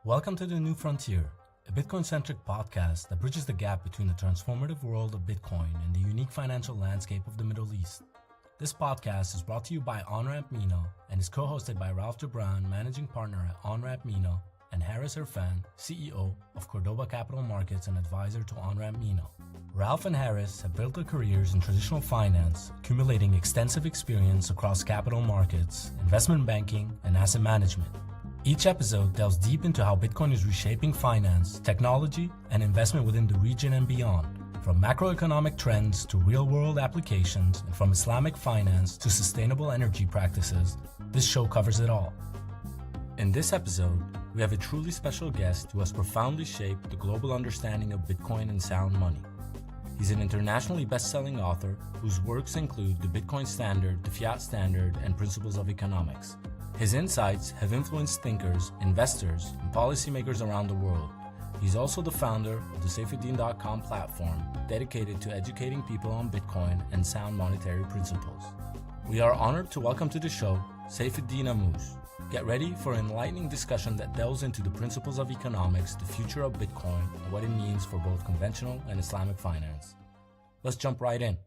Welcome to The New Frontier, a Bitcoin-centric podcast that bridges the gap between the transformative world of Bitcoin and the unique financial landscape of the Middle East. This podcast is brought to you by Onramp MENA and is co-hosted by Ralph Gibran, Managing Partner at Onramp MENA, and Haris Irfan, CEO of Cordoba Capital Markets and advisor to Onramp MENA. Ralph and Haris have built their careers in traditional finance, accumulating extensive experience across capital markets, investment banking, and asset management. Each episode delves deep into how Bitcoin is reshaping finance, technology, and investment within the region and beyond. From macroeconomic trends to real-world applications, and from Islamic finance to sustainable energy practices, this show covers it all. In this episode, we have a truly special guest who has profoundly shaped the global understanding of Bitcoin and sound money. He's an internationally best-selling author whose works include The Bitcoin Standard, The Fiat Standard, and Principles of Economics. His insights have influenced thinkers, investors, and policymakers around the world. He's also the founder of the Saifedean.com platform dedicated to educating people on Bitcoin and sound monetary principles. We are honored to welcome to the show Saifedean Ammous. Get ready for an enlightening discussion that delves into the principles of economics, the future of Bitcoin, and what it means for both conventional and Islamic finance. Let's jump right in.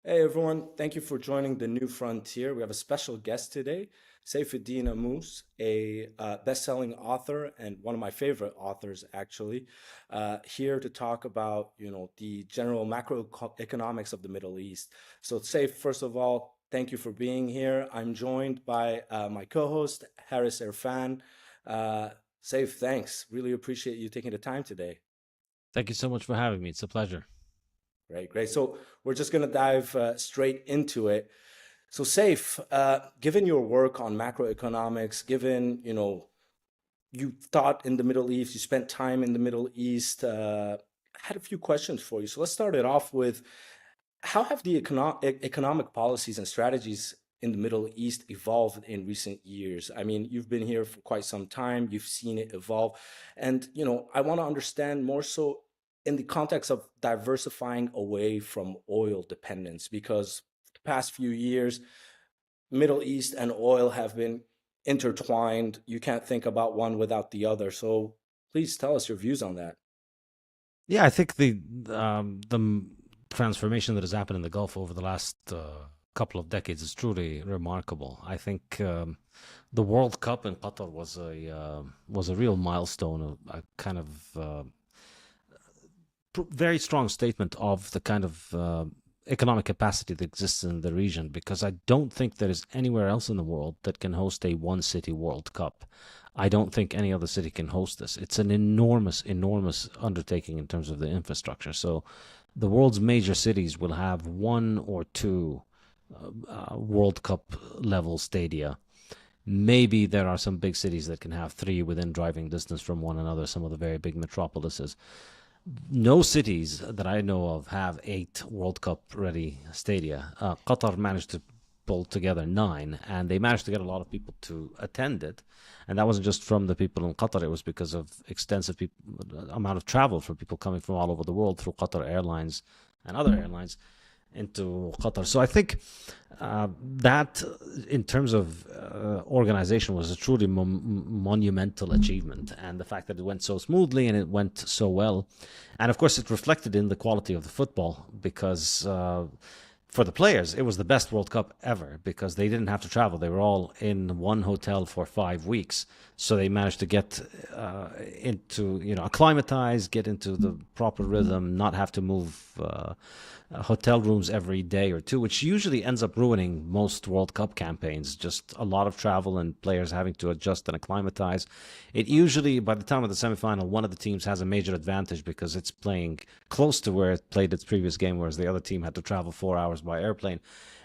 Hey everyone, thank you for joining The New Frontier. We have a special guest today, Saifedean Ammous, a best-selling author and one of my favorite authors actually, here to talk about, the general macroeconomics of the Middle East. So Saif, first of all, thank you for being here. I'm joined by my co-host, Haris Irfan. Saif, thanks. Really appreciate you taking the time today. Thank you so much for having me. It's a pleasure. Great. So we're just going to dive straight into it. So Saif, given your work on macroeconomics, given, you thought in the Middle East, you spent time in the Middle East, I had a few questions for you. So let's start it off with, how have the economic policies and strategies in the Middle East evolved in recent years? I mean, you've been here for quite some time, you've seen it evolve. And, I want to understand more so in the context of diversifying away from oil dependence, because the past few years, Middle East and oil have been intertwined. You can't think about one without the other. So please tell us your views on that. Yeah, I think the transformation that has happened in the Gulf over the last couple of decades is truly remarkable. I think the World Cup in Qatar was a real milestone, a kind of very strong statement of the kind of economic capacity that exists in the region, because I don't think there is anywhere else in the world that can host a one-city World Cup. I don't think any other city can host this. It's an enormous undertaking in terms of the infrastructure. So the world's major cities will have one or two World Cup level stadia. Maybe there are some big cities that can have three within driving distance from one another, some of the very big metropolises. No cities that I know of have 8 World Cup ready stadia. Qatar managed to pull together 9, and they managed to get a lot of people to attend it. And that wasn't just from the people in Qatar, it was because of extensive amount of travel for people coming from all over the world through Qatar Airlines and other airlines into Qatar. So I think that in terms of organization was a truly monumental achievement, and the fact that it went so smoothly and it went so well, and of course it reflected in the quality of the football, because for the players it was the best World Cup ever, because they didn't have to travel. They were all in one hotel for 5 weeks, so they managed to get into, acclimatize, get into the proper rhythm, not have to move hotel rooms every day or two, which usually ends up ruining most World Cup campaigns. Just a lot of travel and players having to adjust and acclimatize. It usually, by the time of the semifinal, one of the teams has a major advantage because it's playing close to where it played its previous game, whereas the other team had to travel 4 hours by airplane.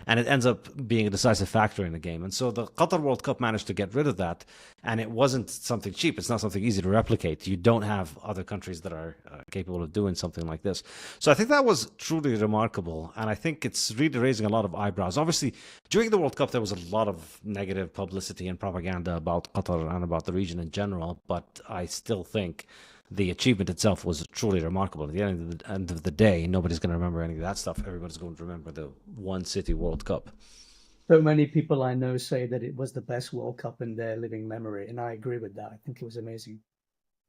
And it ends up being a decisive factor in the game. And so the Qatar World Cup managed to get rid of that. And it wasn't something cheap. It's not something easy to replicate. You don't have other countries that are capable of doing something like this. So I think that was truly remarkable. And I think it's really raising a lot of eyebrows. Obviously, during the World Cup, there was a lot of negative publicity and propaganda about Qatar and about the region in general. But I still think the achievement itself was truly remarkable. At the end of the day, nobody's going to remember any of that stuff. Everybody's going to remember the one city World Cup. So many people I know say that it was the best World Cup in their living memory, and I agree with that. I think it was amazing.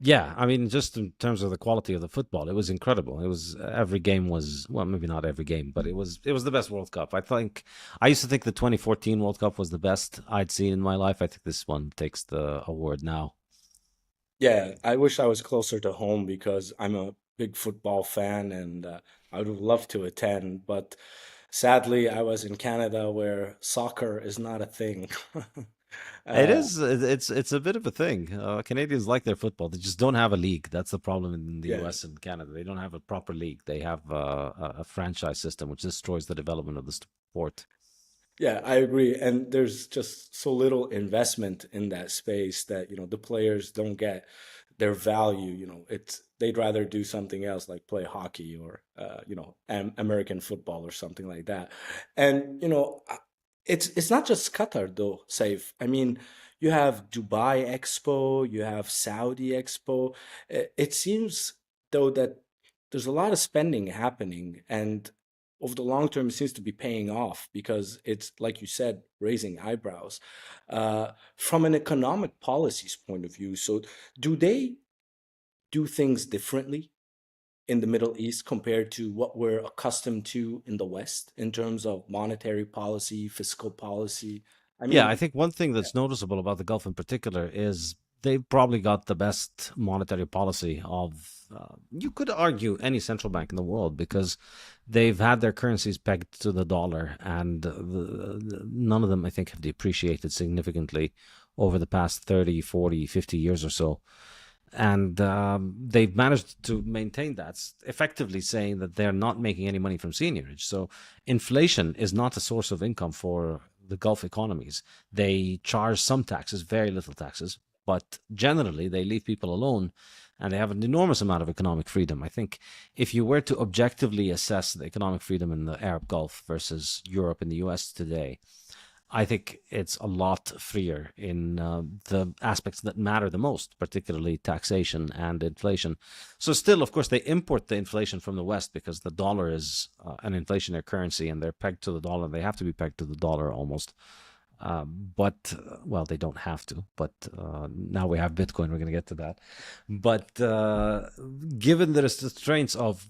Yeah, I mean, just in terms of the quality of the football, it was incredible. It was every game was well, maybe not every game, but it was the best World Cup. I think I used to think the 2014 World Cup was the best I'd seen in my life. I think this one takes the award now. Yeah, I wish I was closer to home because I'm a big football fan and I would love to attend, but sadly, I was in Canada where soccer is not a thing. It Uh, is. It's a bit of a thing. Canadians like their football. They just don't have a league. That's the problem in the yeah, U.S. and Canada. They don't have a proper league. They have a franchise system, which destroys the development of the sport. yeah, I agree. And there's just so little investment in that space that, the players don't get their value. It's they'd rather do something else like play hockey or American football or something like that. And it's not just Qatar though, Saif. I mean, you have Dubai Expo, you have Saudi Expo. It seems though that there's a lot of spending happening, and over the long term, it seems to be paying off because it's, like you said, raising eyebrows. From an economic policies point of view, so do they do things differently in the Middle East compared to what we're accustomed to in the West in terms of monetary policy, fiscal policy? I Yeah, mean, I think one thing yeah, that's noticeable about the Gulf in particular is they've probably got the best monetary policy of, you could argue, any central bank in the world because they've had their currencies pegged to the dollar, and none of them, I think, have depreciated significantly over the past 30, 40, 50 years or so. And they've managed to maintain that, effectively saying that they're not making any money from seigniorage. So inflation is not a source of income for the Gulf economies. They charge some taxes, very little taxes, but generally they leave people alone and they have an enormous amount of economic freedom. I think if you were to objectively assess the economic freedom in the Arab Gulf versus Europe and the US today, I think it's a lot freer in the aspects that matter the most, particularly taxation and inflation. So, still, of course, they import the inflation from the West because the dollar is an inflationary currency and they're pegged to the dollar. They have to be pegged to the dollar almost. Well, they don't have to, but now we have Bitcoin. We're going to get to that. But given the restraints of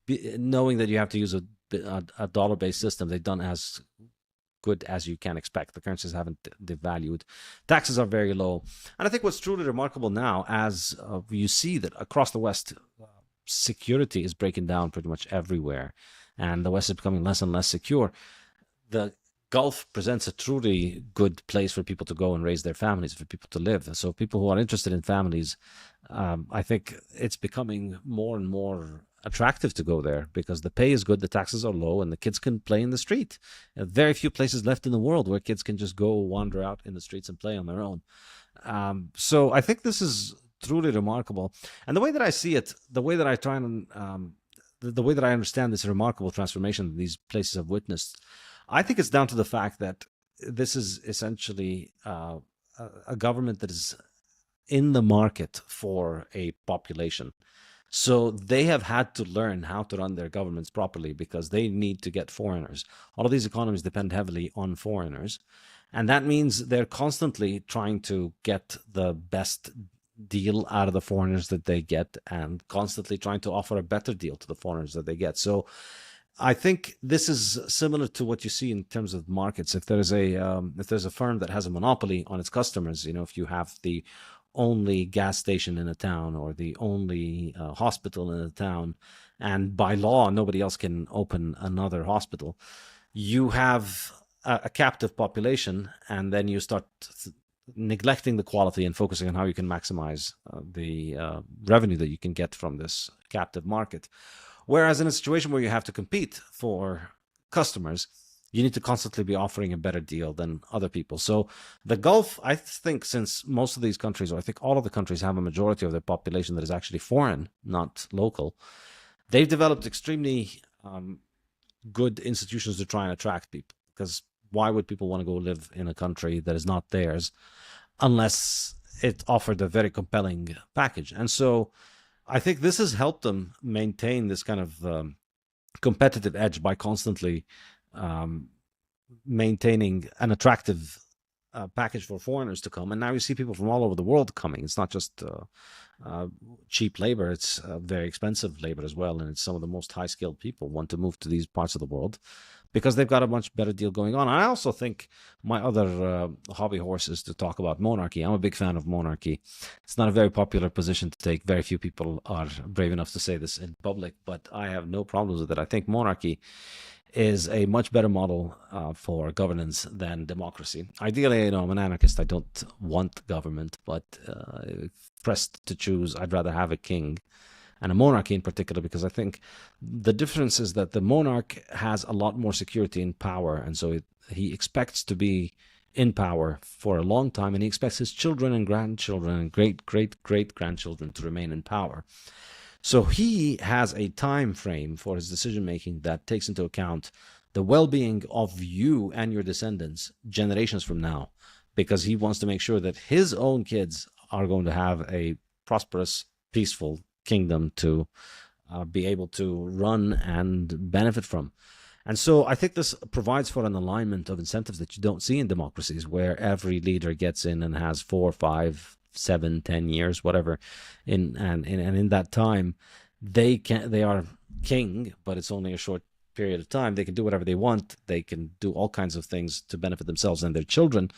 knowing that you have to use a dollar based system, they've done as good as you can expect. The currencies haven't devalued. Taxes are very low. And I think what's truly remarkable now, as you see that across the West, security is breaking down pretty much everywhere, and the West is becoming less and less secure. The Gulf presents a truly good place for people to go and raise their families, for people to live. So people who are interested in families, I think it's becoming more and more attractive to go there because the pay is good, the taxes are low, and the kids can play in the street. Very few places left in the world where kids can just go wander out in the streets and play on their own. So I think this is truly remarkable. And the way that I see it, the way that I try and the way that I understand this remarkable transformation that these places have witnessed, I think it's down to the fact that this is essentially a government that is in the market for a population. So they have had to learn how to run their governments properly because they need to get foreigners. All of these economies depend heavily on foreigners. And that means they're constantly trying to get the best deal out of the foreigners that they get and constantly trying to offer a better deal to the foreigners that they get. So I think this is similar to what you see in terms of markets. If there's a firm that has a monopoly on its customers, if you have the only gas station in a town or the only hospital in a town, and by law nobody else can open another hospital, you have a captive population, and then you start neglecting the quality and focusing on how you can maximize the revenue that you can get from this captive market. Whereas in a situation where you have to compete for customers, you need to constantly be offering a better deal than other people. So the Gulf, I think, since most of these countries, or I think all of the countries, have a majority of their population that is actually foreign, not local, they've developed extremely good institutions to try and attract people. Because why would people want to go live in a country that is not theirs unless it offered a very compelling package? And so I think this has helped them maintain this kind of competitive edge by constantly um, maintaining an attractive package for foreigners to come. And now you see people from all over the world coming. It's not just cheap labor, it's very expensive labor as well. And it's some of the most high-skilled people want to move to these parts of the world because they've got a much better deal going on. I also think my other hobby horse is to talk about monarchy. I'm a big fan of monarchy. It's not a very popular position to take. Very few people are brave enough to say this in public, but I have no problems with it. I think monarchy is a much better model for governance than democracy. Ideally, I'm an anarchist. I don't want government, but if pressed to choose, I'd rather have a king and a monarchy in particular, because I think the difference is that the monarch has a lot more security and power, and so he expects to be in power for a long time, and he expects his children and grandchildren and great-great-great-grandchildren to remain in power. So he has a time frame for his decision making that takes into account the well-being of you and your descendants generations from now, because he wants to make sure that his own kids are going to have a prosperous, peaceful kingdom to be able to run and benefit from. And so I think this provides for an alignment of incentives that you don't see in democracies, where every leader gets in and has 4, 5, 7, 10 years, whatever, and in that time they are king, but it's only a short period of time. They can do whatever they want. They can do all kinds of things to benefit themselves and their children,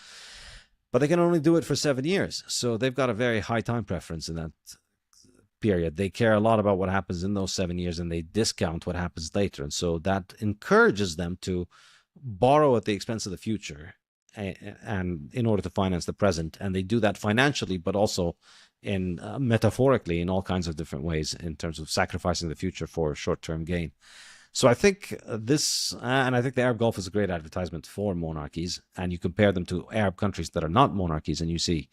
but they can only do it for 7 years. So they've got a very high time preference in that period. They care a lot about what happens in those 7 years, and they discount what happens later. And so that encourages them to borrow at the expense of the future, and in order to finance the present. And they do that financially, but also in metaphorically in all kinds of different ways, in terms of sacrificing the future for short-term gain. So I think this, and I think the Arab Gulf is a great advertisement for monarchies, and you compare them to Arab countries that are not monarchies, and you see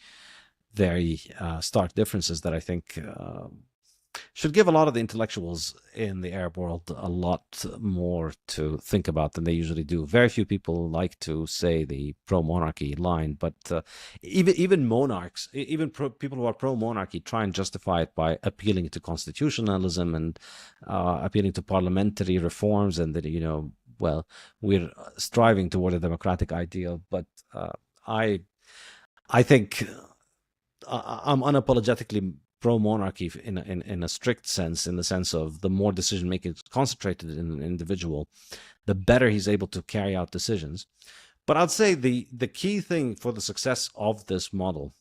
very stark differences that I think should give a lot of the intellectuals in the Arab world a lot more to think about than they usually do. Very few people like to say the pro-monarchy line, but even monarchs, people who are pro-monarchy try and justify it by appealing to constitutionalism and appealing to parliamentary reforms, and that, well, we're striving toward a democratic ideal. But I think I'm unapologetically pro-monarchy in a strict sense, in the sense of the more decision-making is concentrated in an individual, the better he's able to carry out decisions. But I'd say the key thing for the success of this model,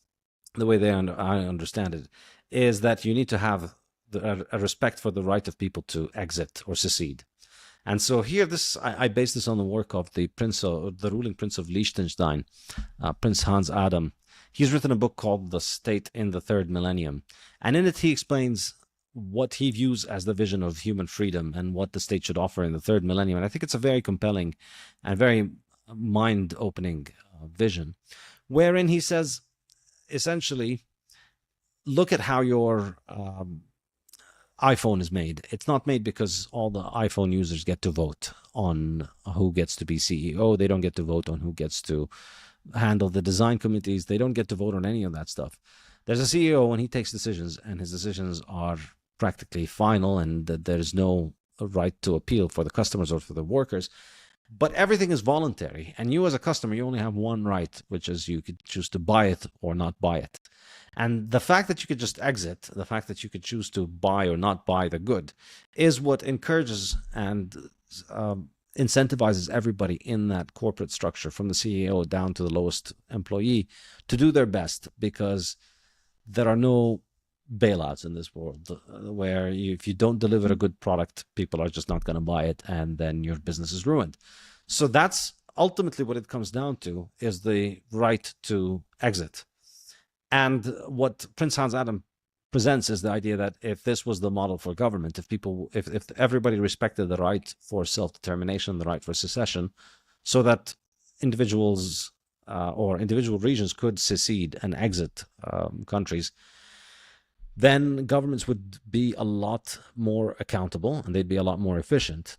the way I understand it, is that you need to have a respect for the right of people to exit or secede. And so here, I base this on the work of the ruling prince of Liechtenstein, Prince Hans Adam. He's written a book called The State in the Third Millennium. And in it, he explains what he views as the vision of human freedom and what the state should offer in the third millennium. And I think it's a very compelling and very mind-opening vision, wherein he says, essentially, look at how your iPhone is made. It's not made because all the iPhone users get to vote on who gets to be CEO. They don't get to vote on who gets to handle the design committees. They don't get to vote on any of that stuff. There's a CEO, and he takes decisions, and his decisions are practically final, and there's no right to appeal for the customers or for the workers. But everything is voluntary, and you as a customer, you only have one right, which is you could choose to buy it or not buy it. And the fact that you could just exit, the fact that you could choose to buy or not buy the good, is what encourages and incentivizes everybody in that corporate structure, from the CEO down to the lowest employee, to do their best, because there are no bailouts in this world where if you don't deliver a good product, people are just not going to buy it, and then your business is ruined. So that's ultimately what it comes down to, is the right to exit. And what Prince Hans Adam presents is the idea that if this was the model for government, if everybody respected the right for self-determination, the right for secession, so that individuals or individual regions could secede and exit countries, then governments would be a lot more accountable, and they'd be a lot more efficient.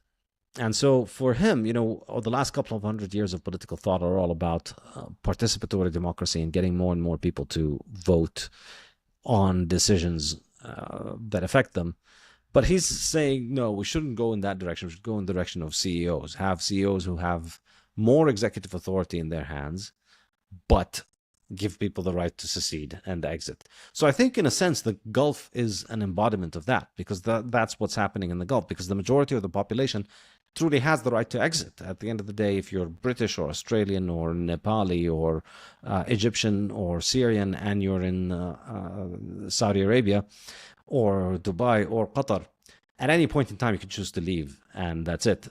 And so for him, the last couple of 100 years of political thought are all about participatory democracy and getting more and more people to vote on decisions that affect them. But he's saying, no, we shouldn't go in that direction. We should go in the direction of CEOs. Have CEOs who have more executive authority in their hands, but give people the right to secede and exit. So I think in a sense the Gulf is an embodiment of that, because that's what's happening in the Gulf, because the majority of the population truly has the right to exit. At the end of the day, if you're British or Australian or Nepali or Egyptian or Syrian and you're in Saudi Arabia or Dubai or Qatar, at any point in time you can choose to leave, and that's it.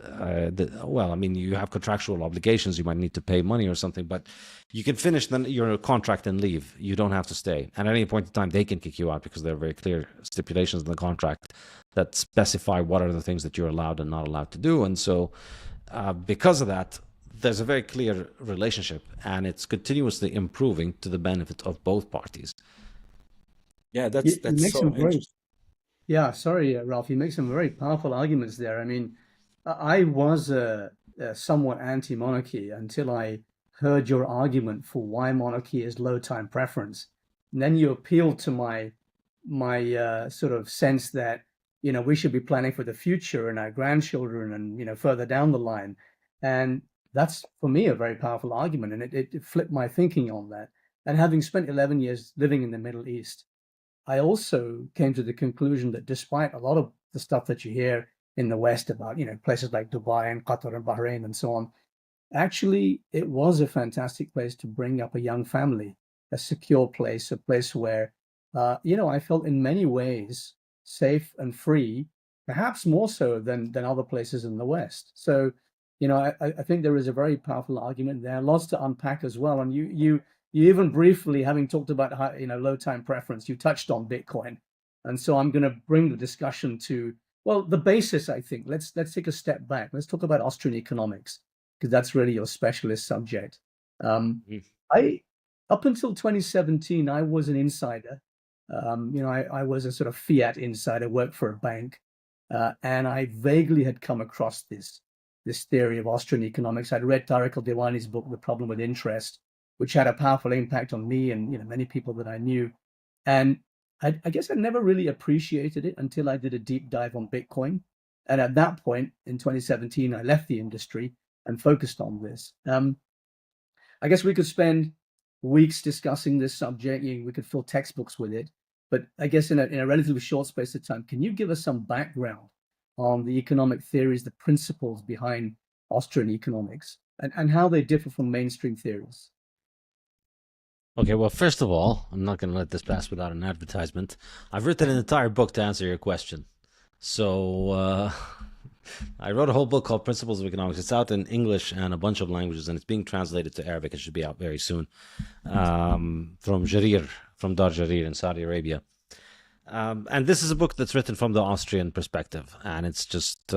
Well, I mean, you have contractual obligations, you might need to pay money or something, but you can finish your contract and leave. You don't have to stay. And at any point in time they can kick you out, because there are very clear stipulations in the contract that specify what are the things that you're allowed and not allowed to do. And so because of that, there's a very clear relationship, and it's continuously improving to the benefit of both parties. Yeah, that's so interesting. Yeah, sorry, Ralph, you make some very powerful arguments there. I mean, I was somewhat anti-monarchy until I heard your argument for why monarchy is low time preference. And then you appealed to my sort of sense that, you know, we should be planning for the future and our grandchildren and, you know, further down the line. And that's, for me, a very powerful argument. And it flipped my thinking on that. And having spent 11 years living in the Middle East, I also came to the conclusion that despite a lot of the stuff that you hear in the West about, you know, places like Dubai and Qatar and Bahrain and so on, actually, it was a fantastic place to bring up a young family, a secure place, a place where, you know, I felt in many ways safe and free, perhaps more so than other places in the West. So, you know, I think there is a very powerful argument there, lots to unpack as well. And you even briefly, having talked about how, you know, low time preference, you touched on Bitcoin. And so I'm going to bring the discussion to, well, the basis, I think. Let's take a step back. Let's talk about Austrian economics, because that's really your specialist subject. Up until 2017, I was an insider. You know, I was a sort of fiat insider, worked for a bank, and I vaguely had come across this theory of Austrian economics. I'd read Tariq al-Diwani's book, The Problem with Interest, which had a powerful impact on me and, you know, many people that I knew. And I guess I never really appreciated it until I did a deep dive on Bitcoin. And at that point in 2017, I left the industry and focused on this. I guess we could spend weeks discussing this subject. We could fill textbooks with it. But I guess in a relatively short space of time, can you give us some background on the economic theories, the principles behind Austrian economics, and how they differ from mainstream theories? Okay, well, first of all, I'm not going to let this pass without an advertisement. I've written an entire book to answer your question. So I wrote a whole book called Principles of Economics. It's out in English and a bunch of languages, and it's being translated to Arabic. It should be out very soon. From Jarir, from Dar Jarir in Saudi Arabia. And this is a book that's written from the Austrian perspective, and it's just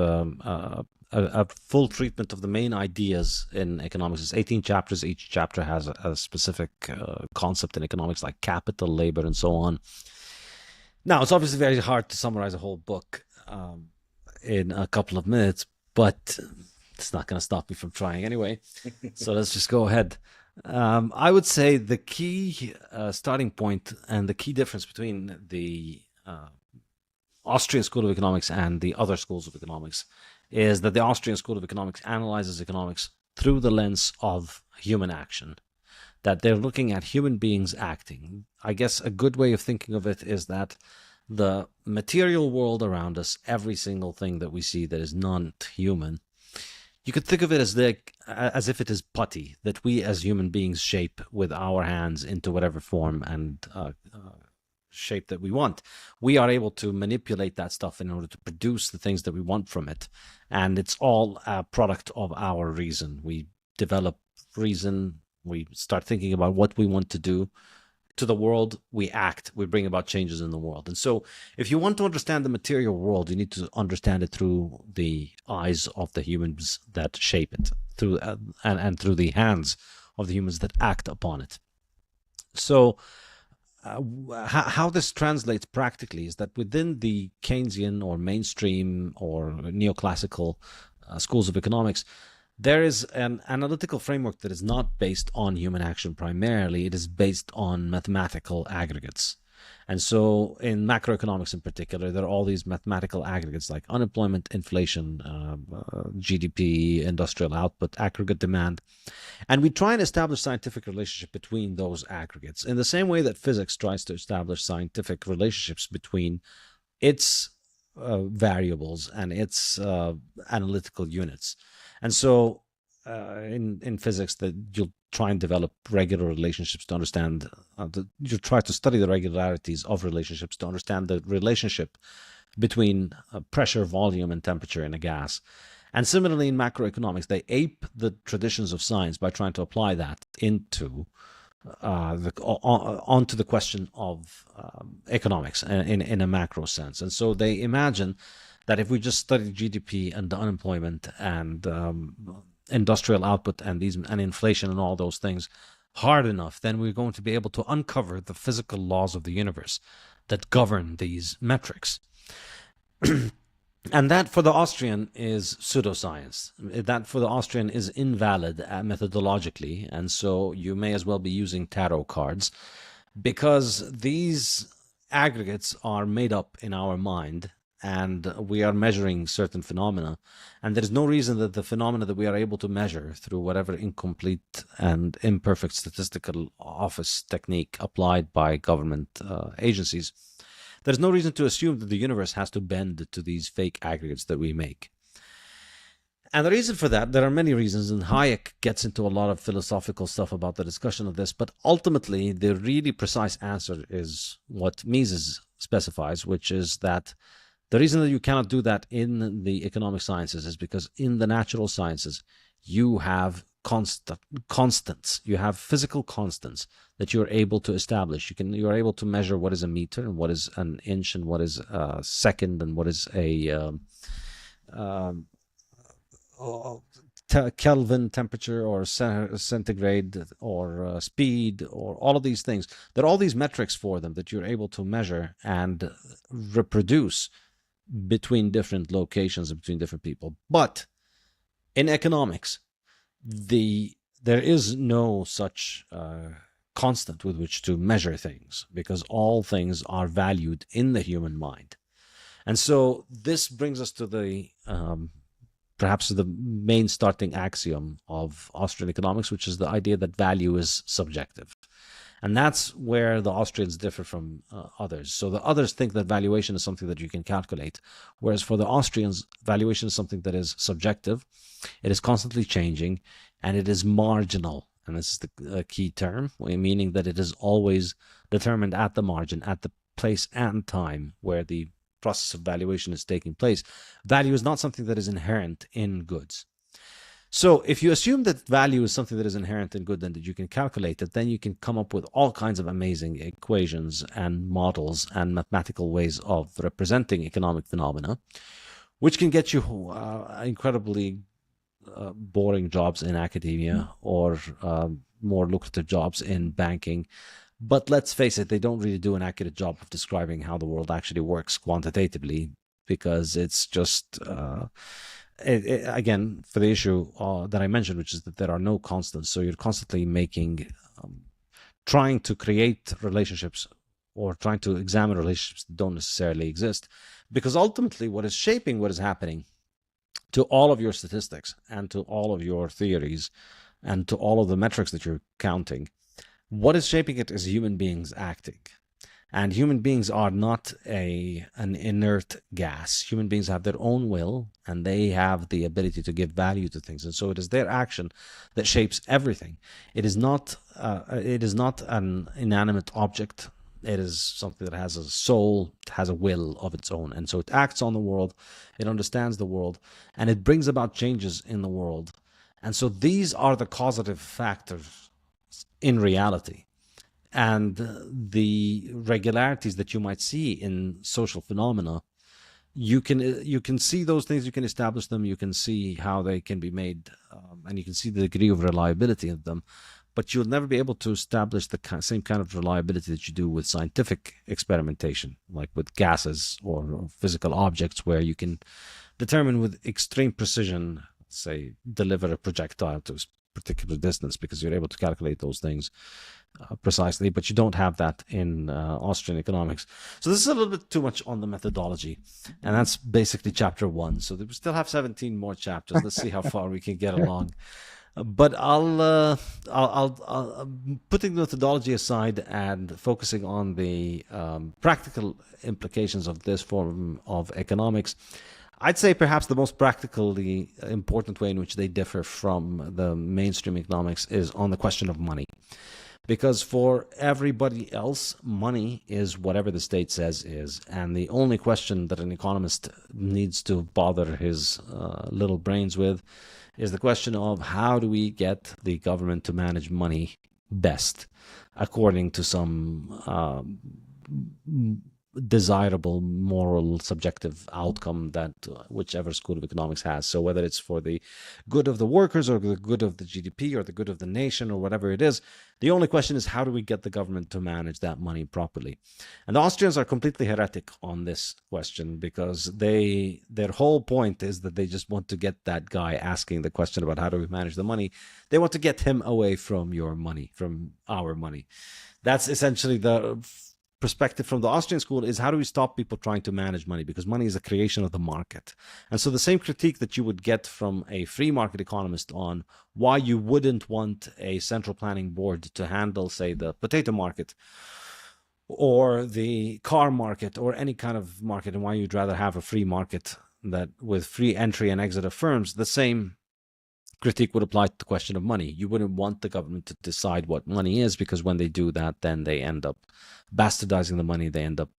a full treatment of the main ideas in economics. It's 18 chapters. Each chapter has a specific concept in economics, like capital, labor, and so on. Now, it's obviously very hard to summarize a whole book in a couple of minutes, but it's not going to stop me from trying anyway. So let's just go ahead. I would say the key starting point and the key difference between the Austrian School of Economics and the other schools of economics is that the Austrian School of Economics analyzes economics through the lens of human action, that they're looking at human beings acting. I guess a good way of thinking of it is that the material world around us, every single thing that we see that is non-human, you could think of it as if it is putty that we as human beings shape with our hands into whatever form and shape that we want. We are able to manipulate that stuff in order to produce the things that we want from it. And it's all a product of our reason. We develop reason. We start thinking about what we want to do to the world. We act. We bring about changes in the world. And so if you want to understand the material world, you need to understand it through the eyes of the humans that shape it, through and through the hands of the humans that act upon it. So how this translates practically is that within the Keynesian or mainstream or neoclassical schools of economics, there is an analytical framework that is not based on human action primarily. It is based on mathematical aggregates. And so in macroeconomics in particular, there are all these mathematical aggregates like unemployment, inflation, GDP, industrial output, aggregate demand. And we try and establish scientific relationship between those aggregates in the same way that physics tries to establish scientific relationships between its variables and its analytical units. And so in physics, that you'll try and develop regular relationships to understand, you try to study the regularities of relationships to understand the relationship between pressure, volume, and temperature in a gas. And similarly in macroeconomics, they ape the traditions of science by trying to apply that into onto the question of economics in a macro sense. And so they imagine that if we just study GDP and unemployment and industrial output and inflation and all those things hard enough, then we're going to be able to uncover the physical laws of the universe that govern these metrics. And that for the Austrian is pseudoscience. That for the Austrian is invalid methodologically. And so you may as well be using tarot cards, because these aggregates are made up in our mind and we are measuring certain phenomena. And there is no reason that the phenomena that we are able to measure through whatever incomplete and imperfect statistical office technique applied by government agencies, there's no reason to assume that the universe has to bend to these fake aggregates that we make. And the reason for that, there are many reasons, and Hayek gets into a lot of philosophical stuff about the discussion of this, but ultimately the really precise answer is what Mises specifies, which is that the reason that you cannot do that in the economic sciences is because in the natural sciences, you have constants. You have physical constants that you're able to establish. You're able to measure what is a meter and what is an inch and what is a second and what is a Kelvin temperature or centigrade or speed or all of these things. There are all these metrics for them that you're able to measure and reproduce between different locations and between different people. But in economics, there is no such constant with which to measure things, because all things are valued in the human mind. And so this brings us to the perhaps the main starting axiom of Austrian economics, which is the idea that value is subjective. And that's where the Austrians differ from others. So the others think that valuation is something that you can calculate, whereas for the Austrians, valuation is something that is subjective, it is constantly changing, and it is marginal. And this is the key term, meaning that it is always determined at the margin, at the place and time where the process of valuation is taking place. Value is not something that is inherent in goods. So if you assume that value is something that is inherent in good and that you can calculate it, then you can come up with all kinds of amazing equations and models and mathematical ways of representing economic phenomena, which can get you incredibly boring jobs in academia or more lucrative jobs in banking. But let's face it, they don't really do an accurate job of describing how the world actually works quantitatively, because it's just... again, for the issue that I mentioned, which is that there are no constants. So you're constantly trying to create relationships or trying to examine relationships that don't necessarily exist. Because ultimately what is shaping what is happening to all of your statistics and to all of your theories and to all of the metrics that you're counting, what is shaping it is human beings acting. And human beings are not an inert gas. Human beings have their own will, and they have the ability to give value to things. And so it is their action that shapes everything. It is not an inanimate object. It is something that has a soul, has a will of its own. And so it acts on the world, it understands the world, and it brings about changes in the world. And so these are the causative factors in reality. And the regularities that you might see in social phenomena, you can see those things, you can establish them, you can see how they can be made, and you can see the degree of reliability of them. But you'll never be able to establish the same kind of reliability that you do with scientific experimentation, like with gases or physical objects, where you can determine with extreme precision, say, deliver a projectile to a particular distance, because you're able to calculate those things precisely, but you don't have that in Austrian economics. So this is a little bit too much on the methodology, and that's basically chapter 1. So we still have 17 more chapters. Let's see how far we can get along. But I'll putting the methodology aside and focusing on the practical implications of this form of economics. I'd say perhaps the most practically important way in which they differ from the mainstream economics is on the question of money. Because for everybody else, money is whatever the state says is. And the only question that an economist needs to bother his little brains with is the question of how do we get the government to manage money best, according to some desirable moral subjective outcome that whichever school of economics has. So whether it's for the good of the workers or the good of the GDP or the good of the nation or whatever it is, the only question is how do we get the government to manage that money properly? And the Austrians are completely heretic on this question because their whole point is that they just want to get that guy asking the question about how do we manage the money. They want to get him away from your money, from our money. That's essentially the perspective from the Austrian school is how do we stop people trying to manage money, because money is a creation of the market. And so the same critique that you would get from a free market economist on why you wouldn't want a central planning board to handle, say, the potato market or the car market or any kind of market, and why you'd rather have a free market that with free entry and exit of firms, the same critique would apply to the question of money. You wouldn't want the government to decide what money is, because when they do that, then they end up bastardizing the money. They end up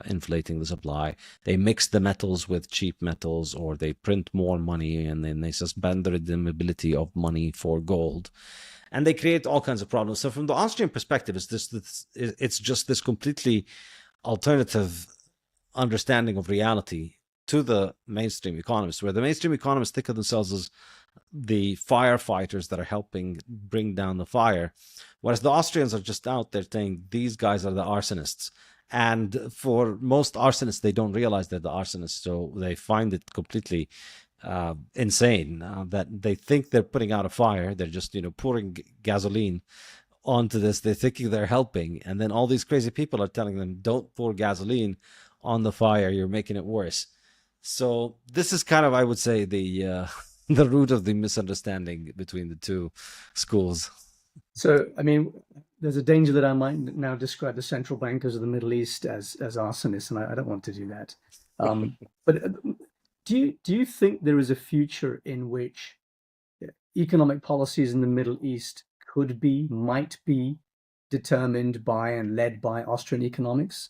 inflating the supply. They mix the metals with cheap metals, or they print more money, and then they suspend the redeemability of money for gold. And they create all kinds of problems. So from the Austrian perspective, it's just this completely alternative understanding of reality to the mainstream economists, where the mainstream economists think of themselves as the firefighters that are helping bring down the fire, whereas the Austrians are just out there saying these guys are the arsonists. And for most arsonists, they don't realize they're the arsonists, so they find it completely insane that they think they're putting out a fire. They're just pouring gasoline onto this. They're thinking they're helping, and then all these crazy people are telling them, don't pour gasoline on the fire, you're making it worse. So this is kind of, I would say, the root of the misunderstanding between the two schools. So, I mean, there's a danger that I might now describe the central bankers of the Middle East as arsonists, and I don't want to do that. But do you think there is a future in which economic policies in the Middle East might be determined by and led by Austrian economics?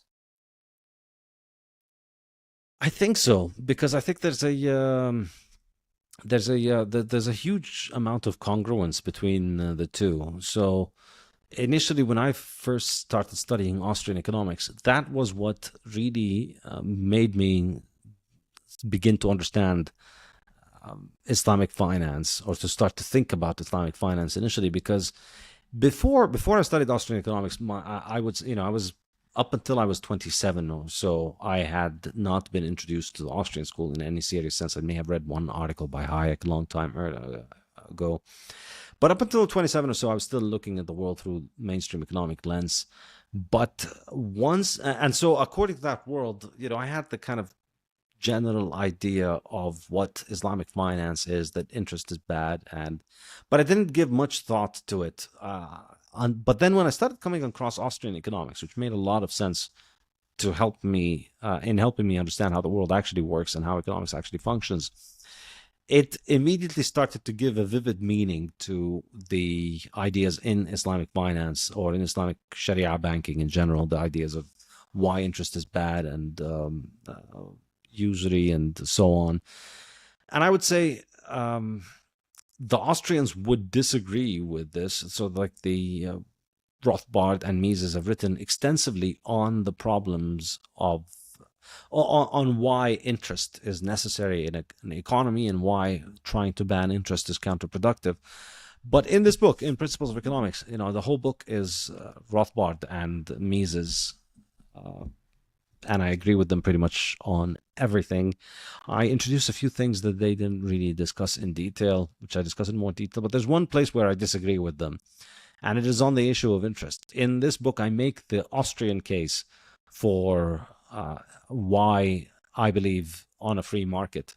I think so, because I think there's a huge amount of congruence between the two. So initially, when I first started studying Austrian economics, that was what really made me begin to understand Islamic finance, or to start to think about Islamic finance initially. Because before I studied Austrian economics, I was up until I was 27 or so, I had not been introduced to the Austrian school in any serious sense. I may have read one article by Hayek a long time ago. But up until 27 or so, I was still looking at the world through mainstream economic lens. But so according to that world, I had the kind of general idea of what Islamic finance is, that interest is bad, but I didn't give much thought to it. But then when I started coming across Austrian economics, which made a lot of sense to help me in helping me understand how the world actually works and how economics actually functions, it immediately started to give a vivid meaning to the ideas in Islamic finance, or in Islamic Sharia banking in general, the ideas of why interest is bad and usury and so on. And I would say the Austrians would disagree with this. So like the Rothbard and Mises have written extensively on the problems of on why interest is necessary in an economy, and why trying to ban interest is counterproductive. But in this book, in Principles of Economics, the whole book is Rothbard and Mises, and I agree with them pretty much on everything. I introduced a few things that they didn't really discuss in detail, which I discuss in more detail. But there's one place where I disagree with them, And it is on the issue of interest. In this book, I make the Austrian case for why I believe on a free market,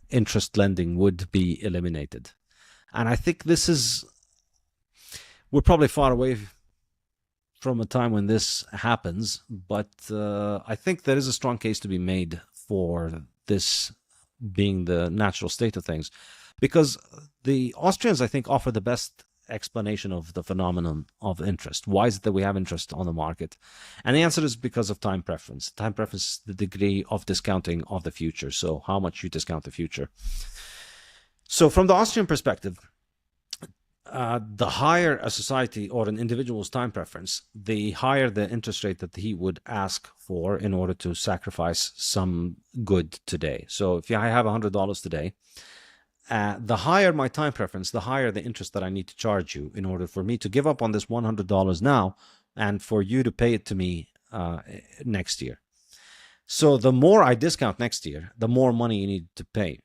interest lending would be eliminated. And I think we're probably far away from a time when this happens, but I think there is a strong case to be made for this being the natural state of things, because the Austrians, I think, offer the best explanation of the phenomenon of interest. Why is it that we have interest on the market? And the answer is because of time preference. Time preference is the degree of discounting of the future, so how much you discount the future. So from the Austrian perspective, the higher a society or an individual's time preference, the higher the interest rate that he would ask for in order to sacrifice some good today. So if I have $100 today, the higher my time preference, the higher the interest that I need to charge you in order for me to give up on this $100 now and for you to pay it to me next year. So the more I discount next year, the more money you need to pay,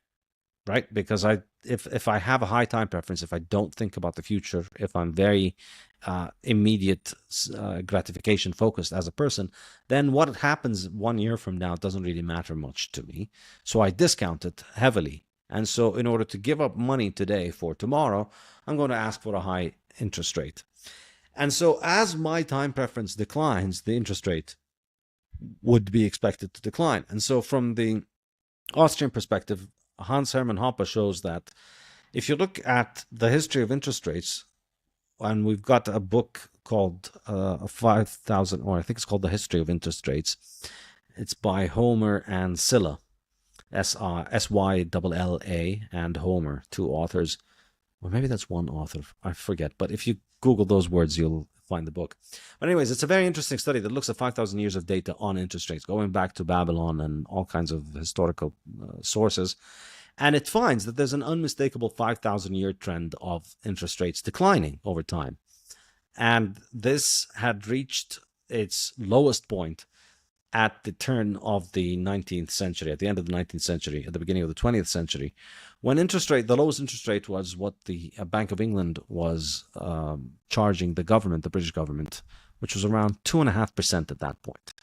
right? Because if I have a high time preference, if I don't think about the future, if I'm very immediate gratification focused as a person, then what happens 1 year from now doesn't really matter much to me. So I discount it heavily. And so in order to give up money today for tomorrow, I'm going to ask for a high interest rate. And so as my time preference declines, the interest rate would be expected to decline. And so from the Austrian perspective, Hans Hermann Hoppe shows that if you look at the history of interest rates, and we've got a book called 5,000, or I think it's called The History of Interest Rates. It's by Homer and Sylla. Sylla and Homer, two authors. Or maybe that's one author, I forget. But if you Google those words, you'll find the book. But anyways, it's a very interesting study that looks at 5,000 years of data on interest rates, going back to Babylon and all kinds of historical sources. And it finds that there's an unmistakable 5,000-year trend of interest rates declining over time. And this had reached its lowest point at the turn of the 19th century, at the end of the 19th century, at the beginning of the 20th century, when the lowest interest rate was what the Bank of England was charging the government, the British government, which was around 2.5% at that point.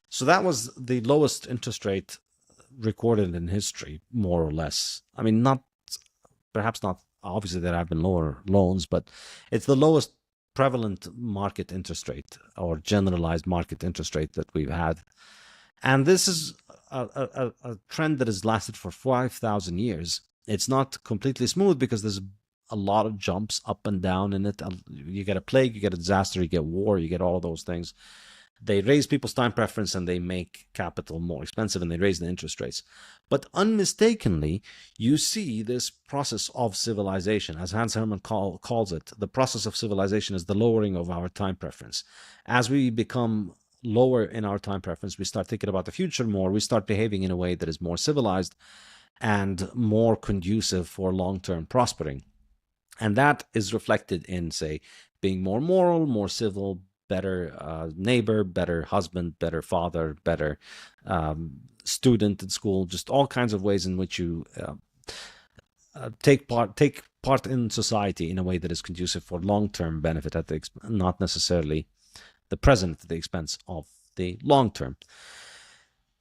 So that was the lowest interest rate recorded in history, more or less. I mean, perhaps not, obviously there have been lower loans, but it's the lowest prevalent market interest rate or generalized market interest rate that we've had. And this is a trend that has lasted for 5,000 years. It's not completely smooth because there's a lot of jumps up and down in it. You get a plague, you get a disaster, you get war, you get all of those things. They raise people's time preference and they make capital more expensive and they raise the interest rates. But unmistakably, you see this process of civilization, as Hans Hermann calls it. The process of civilization is the lowering of our time preference. As we become lower in our time preference, we start thinking about the future more. We start behaving in a way that is more civilized and more conducive for long-term prospering. And that is reflected in, say, being more moral, more civil, better neighbor, better husband, better father, better student at school, just all kinds of ways in which you take part in society in a way that is conducive for long-term benefit, not necessarily the present at the expense of the long-term.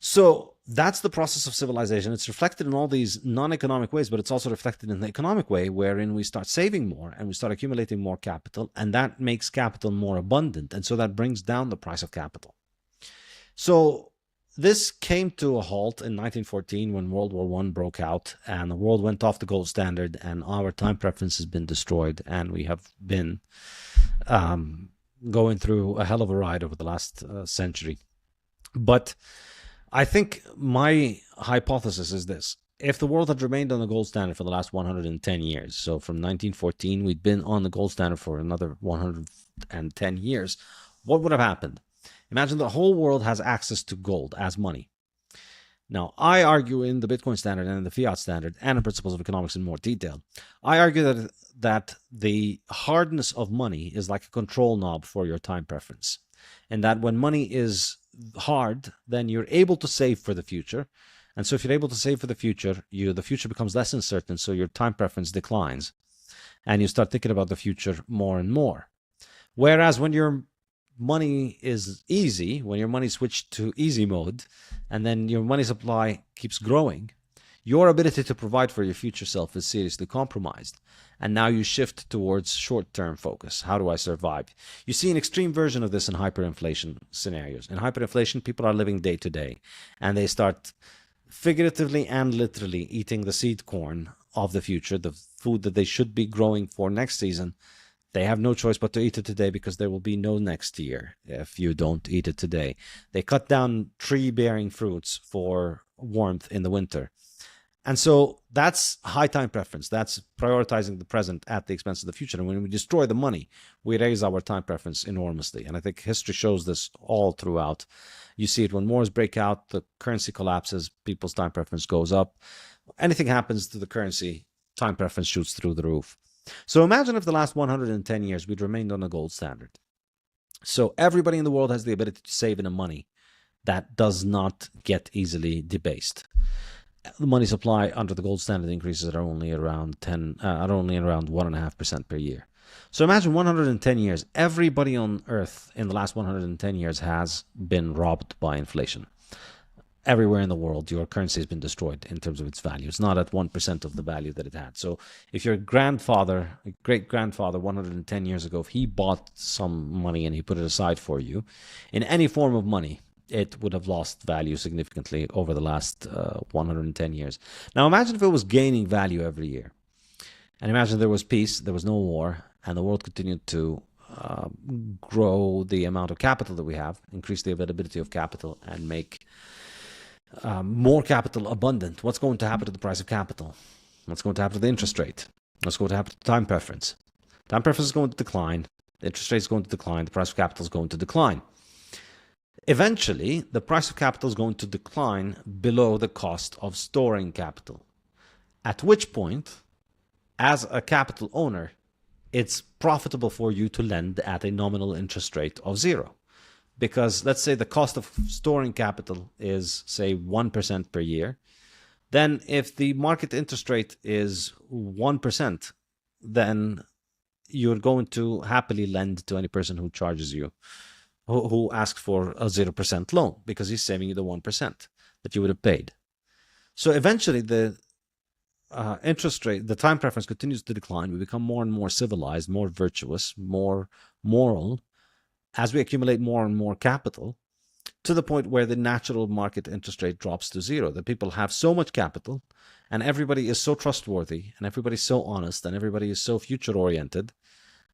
So that's the process of civilization. It's reflected in all these non-economic ways, but it's also reflected in the economic way, wherein we start saving more and we start accumulating more capital, and that makes capital more abundant. And so that brings down the price of capital. So this came to a halt in 1914 when World War I broke out and the world went off the gold standard and our time preference has been destroyed. And we have been going through a hell of a ride over the last century. But I think my hypothesis is this. If the world had remained on the gold standard for the last 110 years, so from 1914, we'd been on the gold standard for another 110 years, what would have happened? Imagine the whole world has access to gold as money. Now, I argue in the Bitcoin standard and in the fiat standard and in principles of economics in more detail, I argue that the hardness of money is like a control knob for your time preference. And that when money is hard, then you're able to save for the future. And so if you're able to save for the future, the future becomes less uncertain, so your time preference declines. and you start thinking about the future more and more. Whereas when your money is easy, when your money switched to easy mode, and then your money supply keeps growing, your ability to provide for your future self is seriously compromised. And now you shift towards short-term focus. How do I survive? You see an extreme version of this in hyperinflation scenarios. In hyperinflation, people are living day to day, and they start figuratively and literally eating the seed corn of the future, the food that they should be growing for next season. They have no choice but to eat it today because there will be no next year if you don't eat it today. They cut down tree-bearing fruits for warmth in the winter. And so that's high time preference. That's prioritizing the present at the expense of the future. And when we destroy the money, we raise our time preference enormously. And I think history shows this all throughout. You see it when wars break out, the currency collapses, people's time preference goes up. Anything happens to the currency, time preference shoots through the roof. So imagine if the last 110 years we'd remained on a gold standard. So everybody in the world has the ability to save in a money that does not get easily debased. The money supply under the gold standard increases are only around 1.5% per year. So imagine 110 years, everybody on Earth in the last 110 years has been robbed by inflation. Everywhere in the world, your currency has been destroyed in terms of its value. It's not at 1% of the value that it had. So if your grandfather, great-grandfather 110 years ago, if he bought some money and he put it aside for you, in any form of money, it would have lost value significantly over the last 110 years. Now imagine if it was gaining value every year. And imagine there was peace, there was no war, and the world continued to grow the amount of capital that we have, increase the availability of capital, and make more capital abundant. What's going to happen to the price of capital? What's going to happen to the interest rate? What's going to happen to time preference? Time preference is going to decline. The interest rate is going to decline. The price of capital is going to decline. Eventually, the price of capital is going to decline below the cost of storing capital. At which point, as a capital owner, it's profitable for you to lend at a nominal interest rate of 0. Because let's say the cost of storing capital is, say, 1% per year. Then if the market interest rate is 1%, then you're going to happily lend to any person who charges you, who asks for a 0% loan, because he's saving you the 1% that you would have paid. So eventually the interest rate, the time preference continues to decline. We become more and more civilized, more virtuous, more moral, as we accumulate more and more capital, to the point where the natural market interest rate drops to 0. The people have so much capital, and everybody is so trustworthy, and everybody's so honest, and everybody is so future-oriented,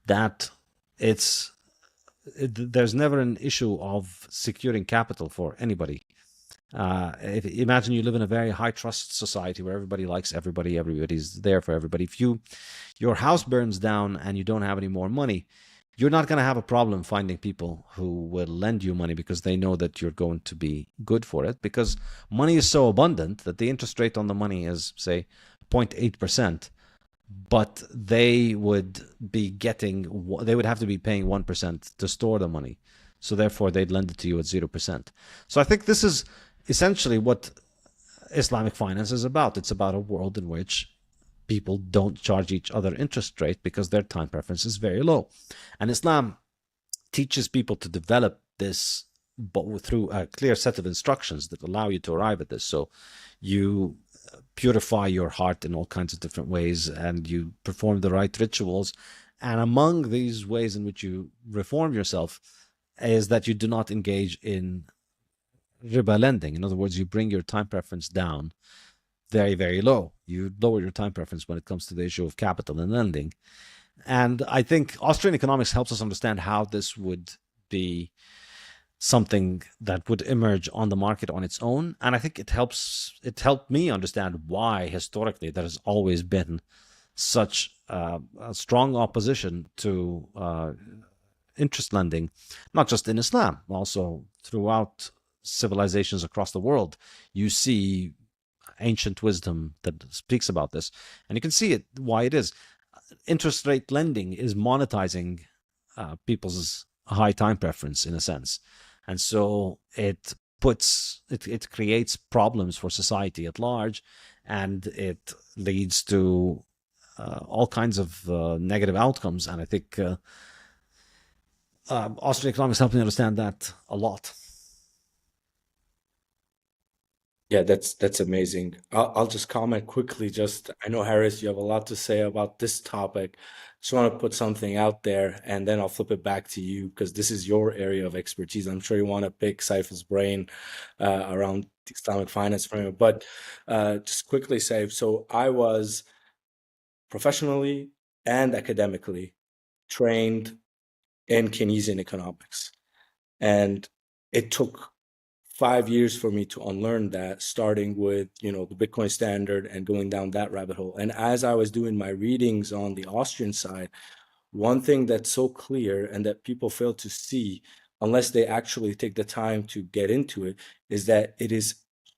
that there's never an issue of securing capital for anybody. Imagine you live in a very high trust society where everybody likes everybody, everybody's there for everybody. If your house burns down and you don't have any more money, you're not going to have a problem finding people who will lend you money because they know that you're going to be good for it, because money is so abundant that the interest rate on the money is, say, 0.8%, but they would have to be paying 1% to store the money. So therefore, they'd lend it to you at 0%. So I think this is essentially what Islamic finance is about. It's about a world in which people don't charge each other interest rate because their time preference is very low. And Islam teaches people to develop this through a clear set of instructions that allow you to arrive at this. So you purify your heart in all kinds of different ways, and you perform the right rituals. And among these ways in which you reform yourself is that you do not engage in riba lending. In other words, you bring your time preference down very, very low. You lower your time preference when it comes to the issue of capital and lending. And I think Austrian economics helps us understand how this would be something that would emerge on the market on its own. And I think it helped me understand why historically there has always been such a strong opposition to interest lending, not just in Islam, also throughout civilizations across the world. You see ancient wisdom that speaks about this, and you can see why it is. Interest rate lending is monetizing people's high time preference in a sense, and so it creates problems for society at large, and it leads to all kinds of negative outcomes. And I think Austrian economics helped me understand that a lot. Yeah, that's amazing. I'll just comment quickly. I know, Harris, you have a lot to say about this topic. Just want to put something out there, and then I'll flip it back to you because this is your area of expertise. I'm sure you want to pick Saif's brain around the Islamic finance framework. But just quickly, Saif, so I was professionally and academically trained in Keynesian economics, and it took 5 years for me to unlearn that, starting with the Bitcoin standard and going down that rabbit hole. And as I was doing my readings on the Austrian side, one thing that's so clear and that people fail to see unless they actually take the time to get into it is that it is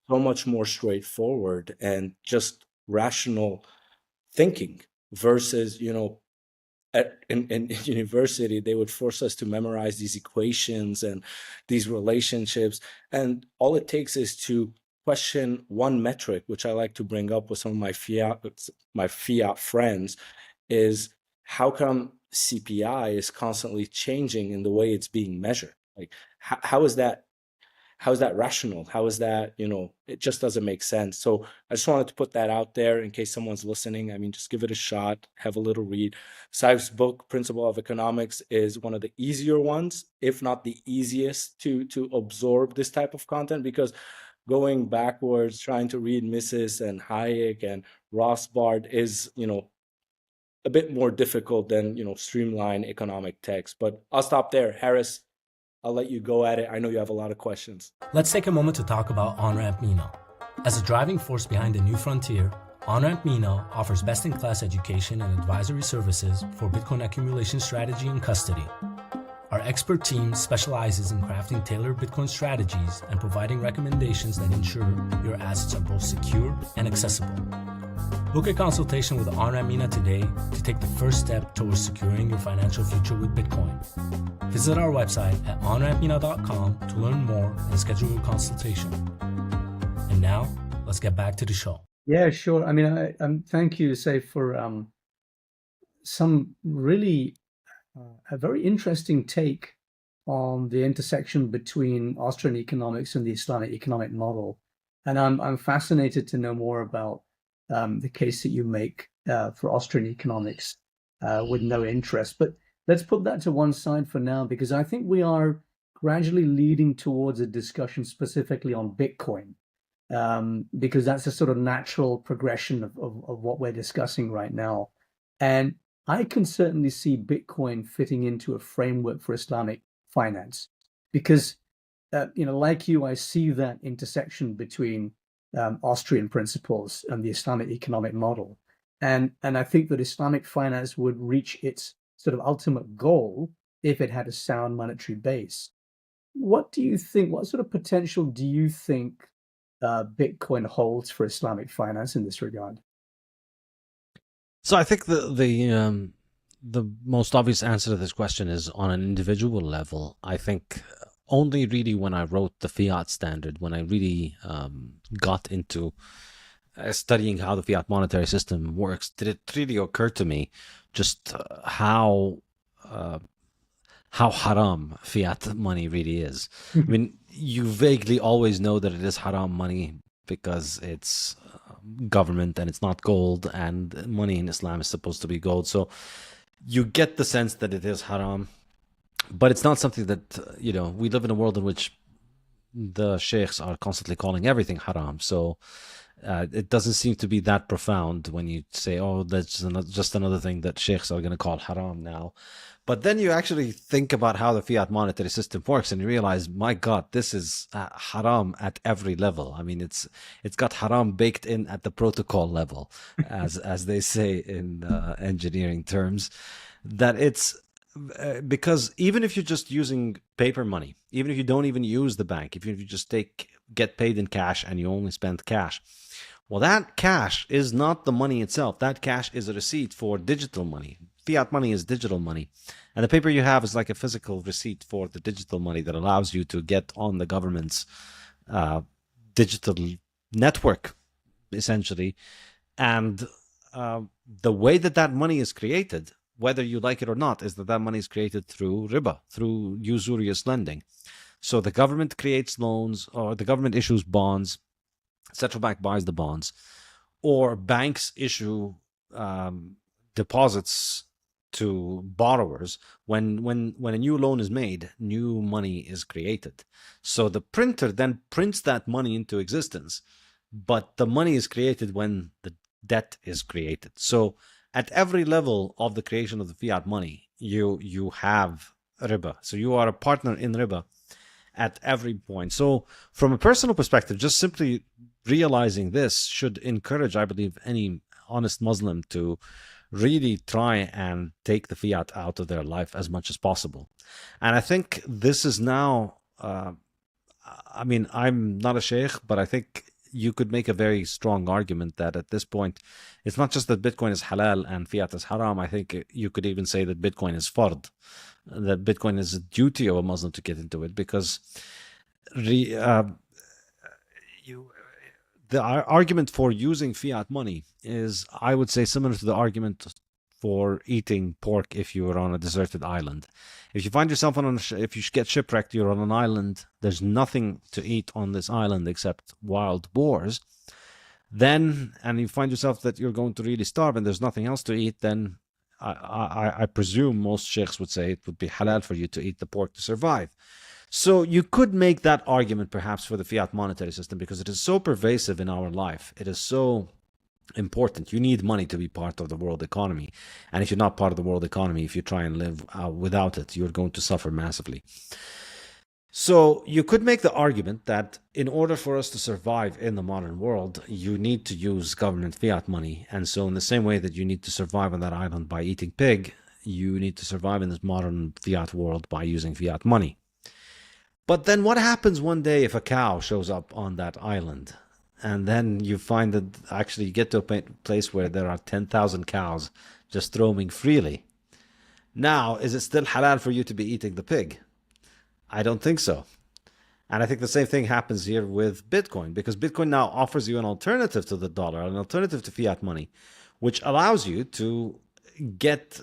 so much more straightforward and just rational thinking versus in university, they would force us to memorize these equations and these relationships. And all it takes is to question one metric, which I like to bring up with some of my fiat friends, is how come CPI is constantly changing in the way it's being measured? Like, how is that? How is that rational? How is that, it just doesn't make sense. So I just wanted to put that out there in case someone's listening. I mean, just give it a shot, have a little read. Saif's book, Principle of Economics, is one of the easier ones, if not the easiest to absorb this type of content, because going backwards, trying to read Mises and Hayek and Rothbard is, a bit more difficult than, streamline economic text. But I'll stop there. Harris, I'll let you go at it. I know you have a lot of questions. Let's take a moment to talk about Onramp MENA. As a driving force behind the new frontier, Onramp MENA offers best-in-class education and advisory services for Bitcoin accumulation strategy and custody. Our expert team specializes in crafting tailored Bitcoin strategies and providing recommendations that ensure your assets are both secure and accessible. Book a consultation with Onramp MENA today to take the first step towards securing your financial future with Bitcoin. Visit our website at onrampmena.com to learn more and schedule your consultation. And now, let's get back to the show. Yeah, sure. I mean, thank you, Saif, for some really a very interesting take on the intersection between Austrian economics and the Islamic economic model. And I'm fascinated to know more about the case that you make for Austrian economics with no interest. But let's put that to one side for now, because I think we are gradually leading towards a discussion specifically on Bitcoin, because that's a sort of natural progression of what we're discussing right now. And I can certainly see Bitcoin fitting into a framework for Islamic finance, because, like you, I see that intersection between Austrian principles and the Islamic economic model. And I think that Islamic finance would reach its sort of ultimate goal if it had a sound monetary base. What do you think? What sort of potential do you think Bitcoin holds for Islamic finance in this regard? So I think the most obvious answer to this question is on an individual level. I think only really when I wrote the fiat standard, when I really got into studying how the fiat monetary system works, did it really occur to me just how haram fiat money really is. I mean, you vaguely always know that it is haram money because it's government and it's not gold, and money in Islam is supposed to be gold. So you get the sense that it is haram, but it's not something that, we live in a world in which the sheikhs are constantly calling everything haram. So it doesn't seem to be that profound when you say, oh, that's just another thing that sheikhs are going to call haram now. But then you actually think about how the fiat monetary system works and you realize, my God, this is haram at every level. I mean, it's got haram baked in at the protocol level, as they say in engineering terms, that it's because even if you're just using paper money, even if you don't even use the bank, if you just get paid in cash and you only spend cash, well, that cash is not the money itself. That cash is a receipt for digital money. Fiat money is digital money. And the paper you have is like a physical receipt for the digital money that allows you to get on the government's digital network, essentially. And the way that that money is created, whether you like it or not, is that that money is created through riba, through usurious lending. So the government creates loans, or the government issues bonds, central bank buys the bonds, or banks issue deposits to borrowers. When a new loan is made, new money is created. So the printer then prints that money into existence, but the money is created when the debt is created. So at every level of the creation of the fiat money, you have riba. So you are a partner in riba at every point. So from a personal perspective, just simply realizing this should encourage, I believe, any honest Muslim to really try and take the fiat out of their life as much as possible. And I think this is now, I mean, I'm not a sheikh, but I think you could make a very strong argument that at this point, it's not just that Bitcoin is halal and fiat is haram. I think you could even say that Bitcoin is fard, that Bitcoin is a duty of a Muslim to get into it, because the argument for using fiat money is, I would say, similar to the argument for eating pork if you were on a deserted island. If you find yourself if you get shipwrecked, you're on an island, there's nothing to eat on this island except wild boars, then, and you find yourself that you're going to really starve and there's nothing else to eat, then I presume most sheikhs would say it would be halal for you to eat the pork to survive. So you could make that argument perhaps for the fiat monetary system, because it is so pervasive in our life. It is so important. You need money to be part of the world economy. And if you're not part of the world economy, if you try and live without it, you're going to suffer massively. So you could make the argument that in order for us to survive in the modern world, you need to use government fiat money. And so in the same way that you need to survive on that island by eating pig, you need to survive in this modern fiat world by using fiat money. But then what happens one day if a cow shows up on that island? And then you find that actually you get to a place where there are 10,000 cows just roaming freely. Now, is it still halal for you to be eating the pig? I don't think so. And I think the same thing happens here with Bitcoin, because Bitcoin now offers you an alternative to the dollar, an alternative to fiat money, which allows you to get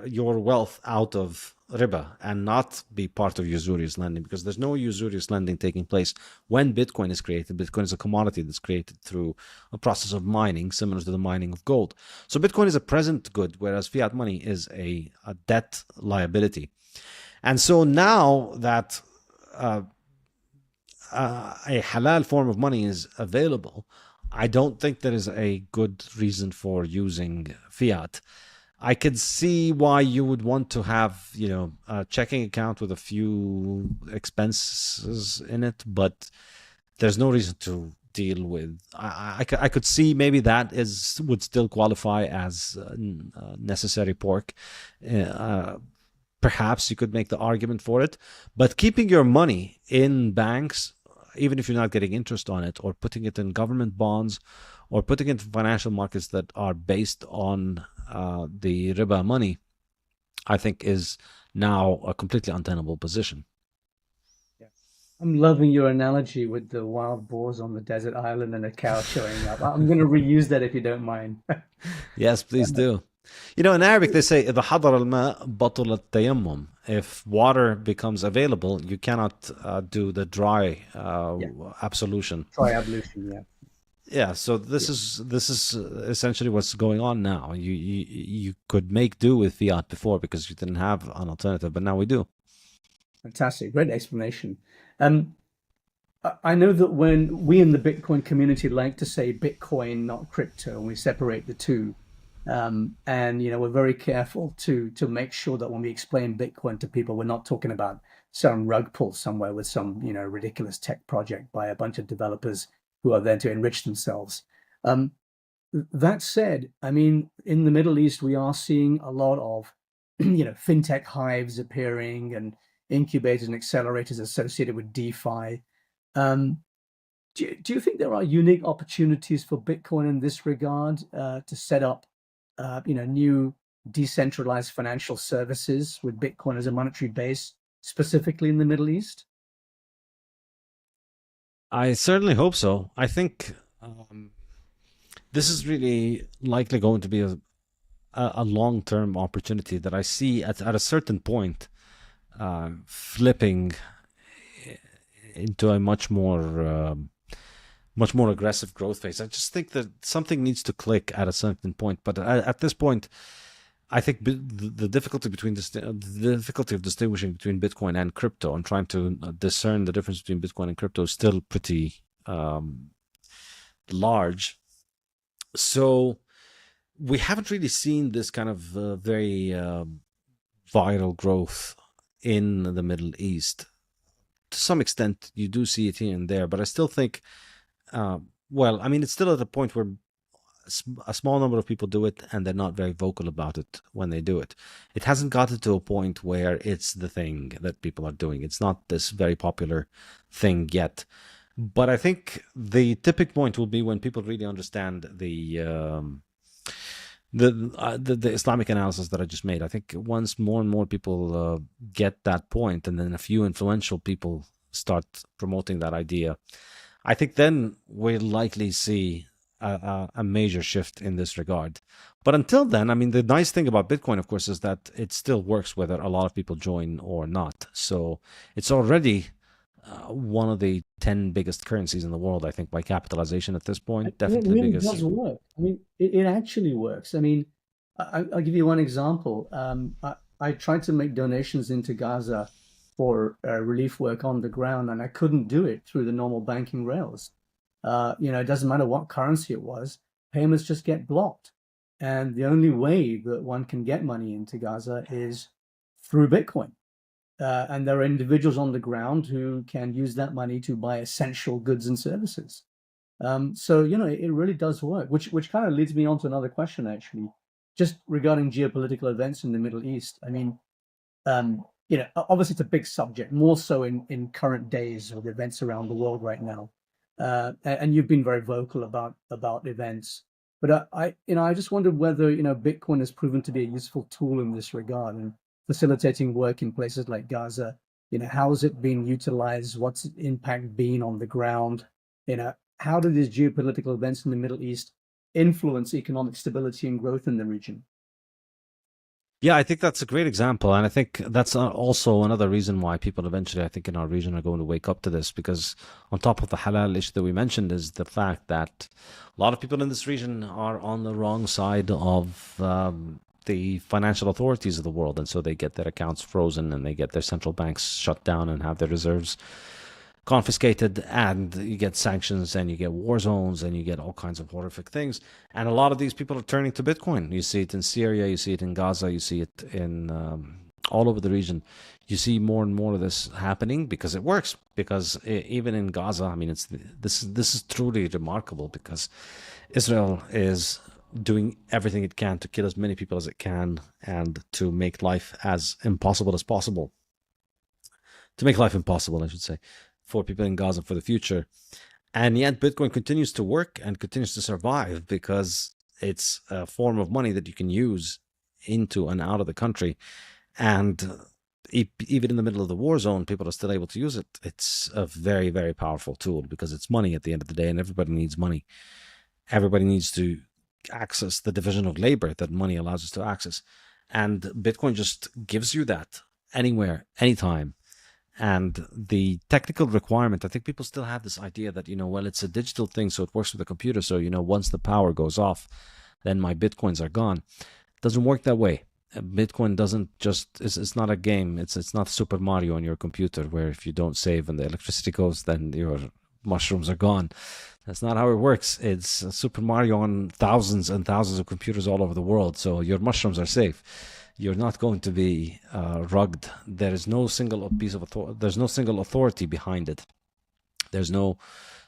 your wealth out of riba and not be part of usurious lending, because there's no usurious lending taking place when Bitcoin is created. Bitcoin is a commodity that's created through a process of mining, similar to the mining of gold. So Bitcoin is a present good, whereas fiat money is a debt liability. And so now that a halal form of money is available, I don't think there is a good reason for using fiat. I could see why you would want to have, a checking account with a few expenses in it, but there's no reason to deal with. I could see maybe that would still qualify as necessary pork. Perhaps you could make the argument for it, but keeping your money in banks, even if you're not getting interest on it, or putting it in government bonds, or putting it in financial markets that are based on the riba money, I think is now a completely untenable position. Yeah. I'm loving your analogy with the wild boars on the desert island and a cow showing up. I'm going to reuse that if you don't mind. Yes, please do. In Arabic they say إذا حضر الماء بطل التيمم. If water becomes available, you cannot do the dry absolution. Dry ablution, yeah. Yeah, so this is essentially what's going on now. You could make do with fiat before because you didn't have an alternative, but now we do. Fantastic, great explanation. I know that when we in the Bitcoin community like to say Bitcoin, not crypto, and we separate the two. And we're very careful to make sure that when we explain Bitcoin to people, we're not talking about some rug pull somewhere with some ridiculous tech project by a bunch of developers who are there to enrich themselves. That said, I mean, in the Middle East, we are seeing a lot of fintech hives appearing and incubators and accelerators associated with DeFi. Do you think there are unique opportunities for Bitcoin in this regard to set up new decentralized financial services with Bitcoin as a monetary base, specifically in the Middle East? I certainly hope so. I think this is really likely going to be a long-term opportunity that I see at a certain point flipping into a much more aggressive growth phase. I just think that something needs to click at a certain point. But at this point, I think the difficulty of distinguishing between Bitcoin and crypto and trying to discern the difference between Bitcoin and crypto is still pretty large. So we haven't really seen this kind of very viral growth in the Middle East. To some extent, you do see it here and there, but I still think, it's still at a point where a small number of people do it and they're not very vocal about it when they do it. It hasn't gotten to a point where it's the thing that people are doing. It's not this very popular thing yet. But I think the tipping point will be when people really understand the Islamic analysis that I just made. I think once more and more people get that point, and then a few influential people start promoting that idea, I think then we'll likely see a major shift in this regard. But until then, the nice thing about Bitcoin, of course, is that it still works whether a lot of people join or not. So it's already one of the 10 biggest currencies in the world, I think, by capitalization at this point. Definitely it really biggest. does work. It actually works. I'll give you one example. I tried to make donations into Gaza for relief work on the ground, and I couldn't do it through the normal banking rails. It doesn't matter what currency it was, payments just get blocked. And the only way that one can get money into Gaza is through Bitcoin. And there are individuals on the ground who can use that money to buy essential goods and services. So it really does work, which kind of leads me on to another question, actually, just regarding geopolitical events in the Middle East. Obviously it's a big subject, more so in current days with events around the world right now. And you've been very vocal about events. But I just wondered whether, Bitcoin has proven to be a useful tool in this regard and facilitating work in places like Gaza. How has it been utilized? What's its impact been on the ground? How do these geopolitical events in the Middle East influence economic stability and growth in the region? Yeah, I think that's a great example. And I think that's also another reason why people eventually, I think, in our region are going to wake up to this, because on top of the halal issue that we mentioned is the fact that a lot of people in this region are on the wrong side of the financial authorities of the world. And so they get their accounts frozen and they get their central banks shut down and have their reserves confiscated, and you get sanctions and you get war zones and you get all kinds of horrific things. And a lot of these people are turning to Bitcoin. You see it in Syria, you see it in Gaza, you see it in all over the region. You see more and more of this happening because it works. Because even in Gaza, this is truly remarkable, because Israel is doing everything it can to kill as many people as it can and to make life as impossible as possible. To make life impossible, I should say, for people in Gaza for the future. And yet Bitcoin continues to work and continues to survive because it's a form of money that you can use into and out of the country. And even in the middle of the war zone, people are still able to use it. It's a very, very powerful tool because it's money at the end of the day, and everybody needs money. Everybody needs to access the division of labor that money allows us to access. And Bitcoin just gives you that anywhere, anytime. And the technical requirement, I think people still have this idea that, it's a digital thing, so it works with the computer. So, once the power goes off, then my Bitcoins are gone. It doesn't work that way. Bitcoin doesn't it's not a game. It's not Super Mario on your computer where if you don't save and the electricity goes, then your mushrooms are gone. That's not how it works. It's Super Mario on thousands and thousands of computers all over the world. So your mushrooms are safe. You're not going to be rugged. There is no single piece of authority. There's no single authority behind it. There's no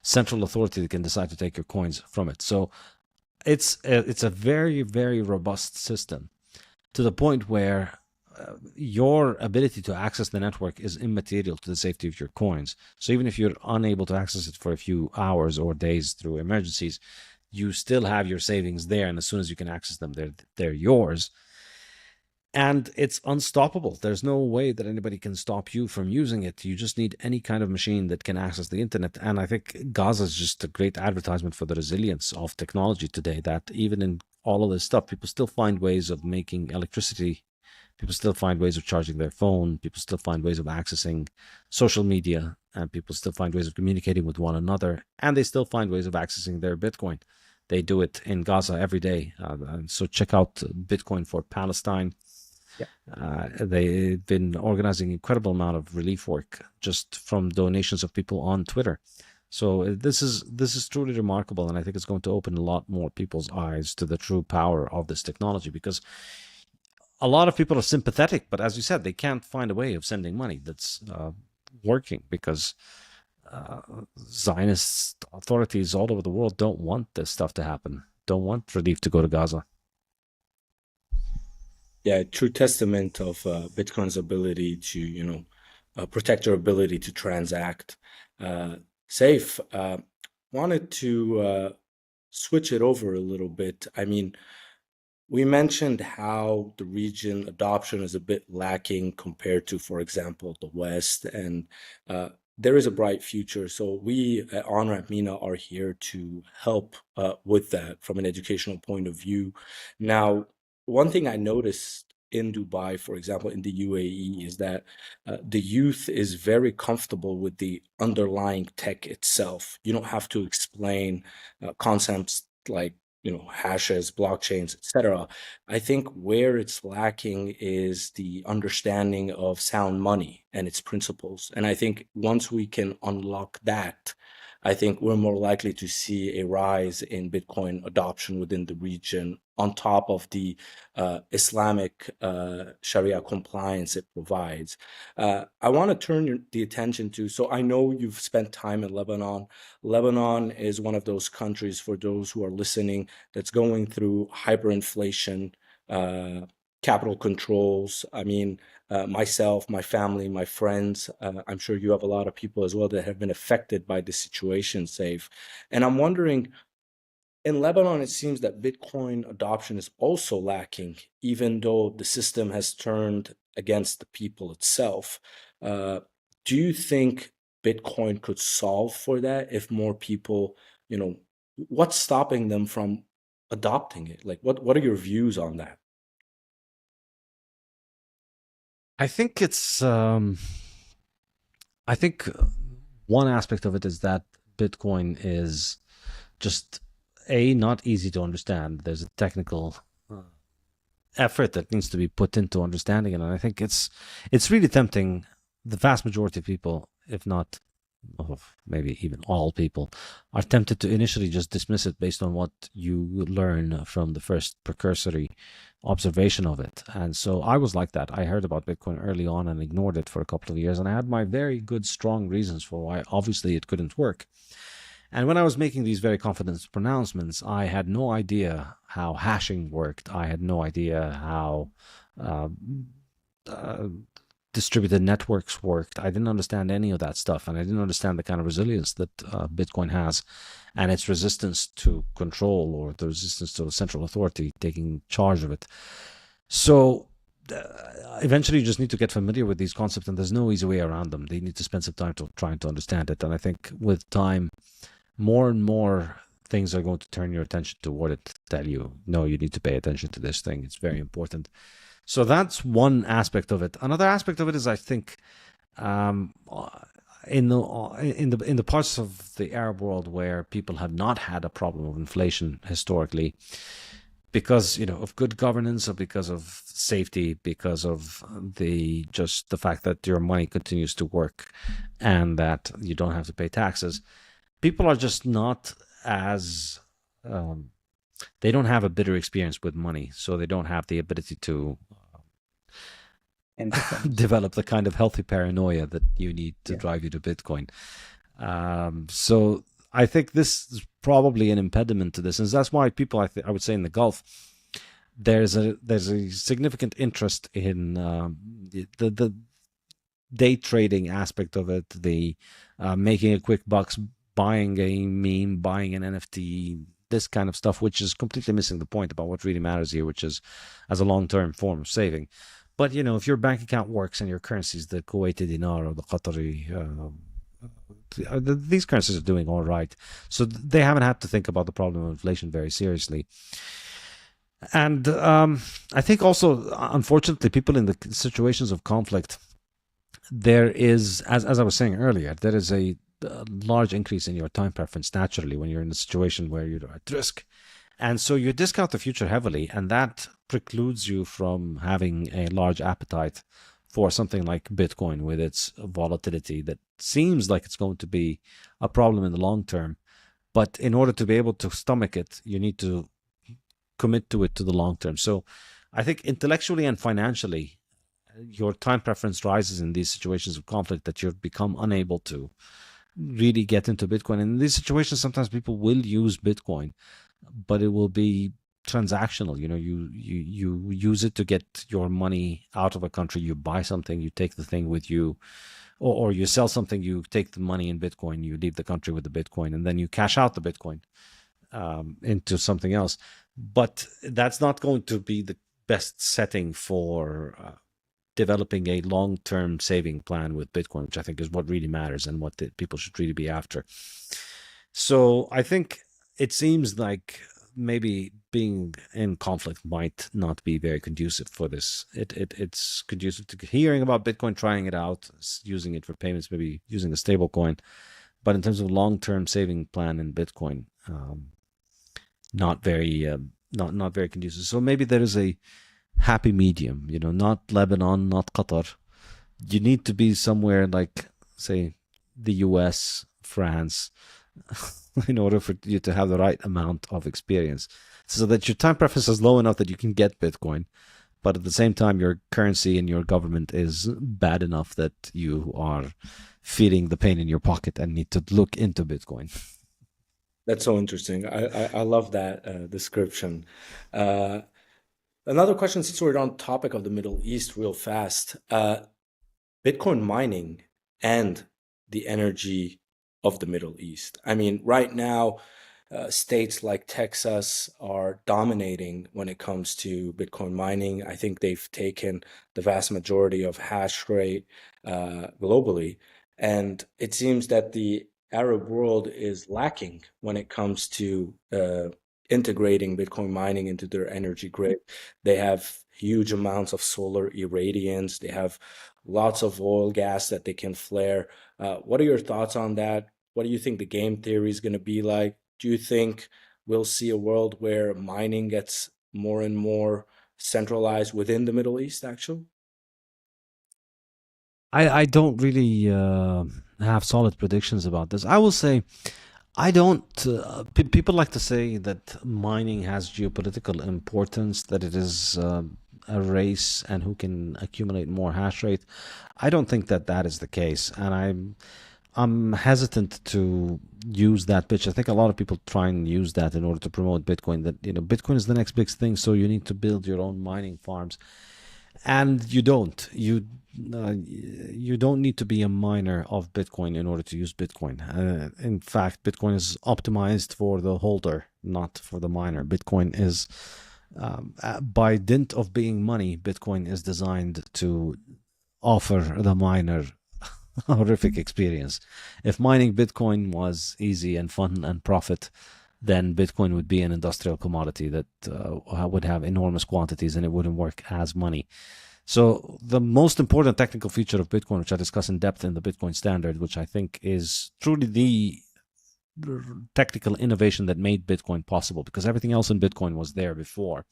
central authority that can decide to take your coins from it. So it's a very, very robust system, to the point where your ability to access the network is immaterial to the safety of your coins. So even if you're unable to access it for a few hours or days through emergencies, you still have your savings there, and as soon as you can access them, they're yours. and it's unstoppable. There's no way that anybody can stop you from using it. You just need any kind of machine that can access the internet. And I think Gaza is just a great advertisement for the resilience of technology today, that even in all of this stuff, people still find ways of making electricity. People still find ways of charging their phone. People still find ways of accessing social media, and people still find ways of communicating with one another. And they still find ways of accessing their Bitcoin. They do it in Gaza every day. And so check out Bitcoin for Palestine. They've been organizing incredible amount of relief work just from donations of people on Twitter. So this is truly remarkable, and I think it's going to open a lot more people's eyes to the true power of this technology, because a lot of people are sympathetic, but as you said, they can't find a way of sending money that's working, because Zionist authorities all over the world don't want this stuff to happen, don't want relief to go to Gaza. Yeah, true testament of Bitcoin's ability to, protect your ability to transact. Saif, wanted to switch it over a little bit. I mean, we mentioned how the region adoption is a bit lacking compared to, for example, the West, and there is a bright future. So we at Onramp MENA are here to help with that from an educational point of view. Now, one thing I noticed in Dubai, for example, in the UAE, is that the youth is very comfortable with the underlying tech itself. You don't have to explain concepts like hashes, blockchains, etc. I think where it's lacking is the understanding of sound money and its principles. And I think once we can unlock that, I think we're more likely to see a rise in Bitcoin adoption within the region, on top of the Islamic Sharia compliance it provides. I want to turn the attention to, so I know you've spent time in Lebanon. Lebanon is one of those countries, for those who are listening, that's going through hyperinflation, capital controls. I mean, myself, my family, my friends, I'm sure you have a lot of people as well that have been affected by this situation, Saif. And I'm wondering, in Lebanon, it seems that Bitcoin adoption is also lacking, even though the system has turned against the people itself. Do you think Bitcoin could solve for that if more people, what's stopping them from adopting it? Like, what are your views on that? I think I think one aspect of it is that Bitcoin is just not easy to understand. There's a technical effort that needs to be put into understanding it, and I think it's really tempting. The vast majority of people, if not maybe even all people, are tempted to initially just dismiss it based on what you learn from the first precursory observation of it. And so I was like that. I heard about Bitcoin early on and ignored it for a couple of years, and I had my very good, strong reasons for why obviously it couldn't work. And when I was making these very confident pronouncements, I had no idea how hashing worked. I had no idea how distributed networks worked. I didn't understand any of that stuff, and I didn't understand the kind of resilience that Bitcoin has, and its resistance to control, or the resistance to a central authority taking charge of it. So eventually you just need to get familiar with these concepts, and there's no easy way around them. They need to spend some time trying to understand it, and I think with time, more and more things are going to turn your attention toward it, tell you, no, you need to pay attention to this thing. It's very important. So that's one aspect of it. Another aspect of it is, I think, in the parts of the Arab world where people have not had a problem of inflation historically, because of good governance, or because of safety, because of the fact that your money continues to work and that you don't have to pay taxes, people are just not as they don't have a bitter experience with money, so they don't have the ability to develop the kind of healthy paranoia that you need to drive you to Bitcoin. So I think this is probably an impediment to this, and that's why people, I would say, in the Gulf, there's a significant interest in the day trading aspect of it, the making a quick bucks, buying a meme, buying an NFT, this kind of stuff, which is completely missing the point about what really matters here, which is as a long-term form of saving. But, if your bank account works and your currency is the Kuwaiti dinar or the Qatari, these currencies are doing all right. So they haven't had to think about the problem of inflation very seriously. And I think also, unfortunately, people in the situations of conflict, there is, as I was saying earlier, there is a large increase in your time preference naturally when you're in a situation where you're at risk. And so you discount the future heavily, and that precludes you from having a large appetite for something like Bitcoin with its volatility that seems like it's going to be a problem in the long term. But in order to be able to stomach it, you need to commit to it to the long term. So I think intellectually and financially, your time preference rises in these situations of conflict that you've become unable to really get into Bitcoin. And in these situations, sometimes people will use Bitcoin, but it will be transactional. You use it to get your money out of a country. You buy something, you take the thing with you, or you sell something, you take the money in Bitcoin, you leave the country with the Bitcoin, and then you cash out the Bitcoin into something else. But that's not going to be the best setting for developing a long-term saving plan with Bitcoin, which I think is what really matters and what people should really be after. So I think it seems like maybe being in conflict might not be very conducive for this. It's conducive to hearing about Bitcoin, trying it out, using it for payments, maybe using a stable coin. But in terms of long-term saving plan in Bitcoin, not very conducive. So maybe there is a happy medium, not Lebanon, not Qatar. You need to be somewhere like, say, the US, France, in order for you to have the right amount of experience, so that your time preference is low enough that you can get Bitcoin, but at the same time your currency and your government is bad enough that you are feeling the pain in your pocket and need to look into Bitcoin. That's so interesting. I love that description. Another question, since we're on topic of the Middle East real fast, Bitcoin mining and the energy of the Middle East. I mean, right now, states like Texas are dominating when it comes to Bitcoin mining. I think they've taken the vast majority of hash rate globally. And it seems that the Arab world is lacking when it comes to integrating Bitcoin mining into their energy grid. They have huge amounts of solar irradiance. They have lots of oil, gas that they can flare. What are your thoughts on that? What do you think the game theory is going to be like? Do you think we'll see a world where mining gets more and more centralized within the Middle East, actually? I don't really have solid predictions about this. I will say I don't. People like to say that mining has geopolitical importance, that it is a race and who can accumulate more hash rate. I don't think that is the case, and I'm hesitant to use that pitch. I think a lot of people try and use that in order to promote Bitcoin. That Bitcoin is the next big thing, so you need to build your own mining farms, and you don't. You don't need to be a miner of Bitcoin in order to use Bitcoin. In fact, Bitcoin is optimized for the holder, not for the miner. Bitcoin is, by dint of being money, Bitcoin is designed to offer the miner a horrific experience. If mining Bitcoin was easy and fun and profit, then Bitcoin would be an industrial commodity that would have enormous quantities and it wouldn't work as money. So the most important technical feature of Bitcoin, which I discuss in depth in the Bitcoin Standard, which I think is truly the technical innovation that made Bitcoin possible, because everything else in Bitcoin was there before,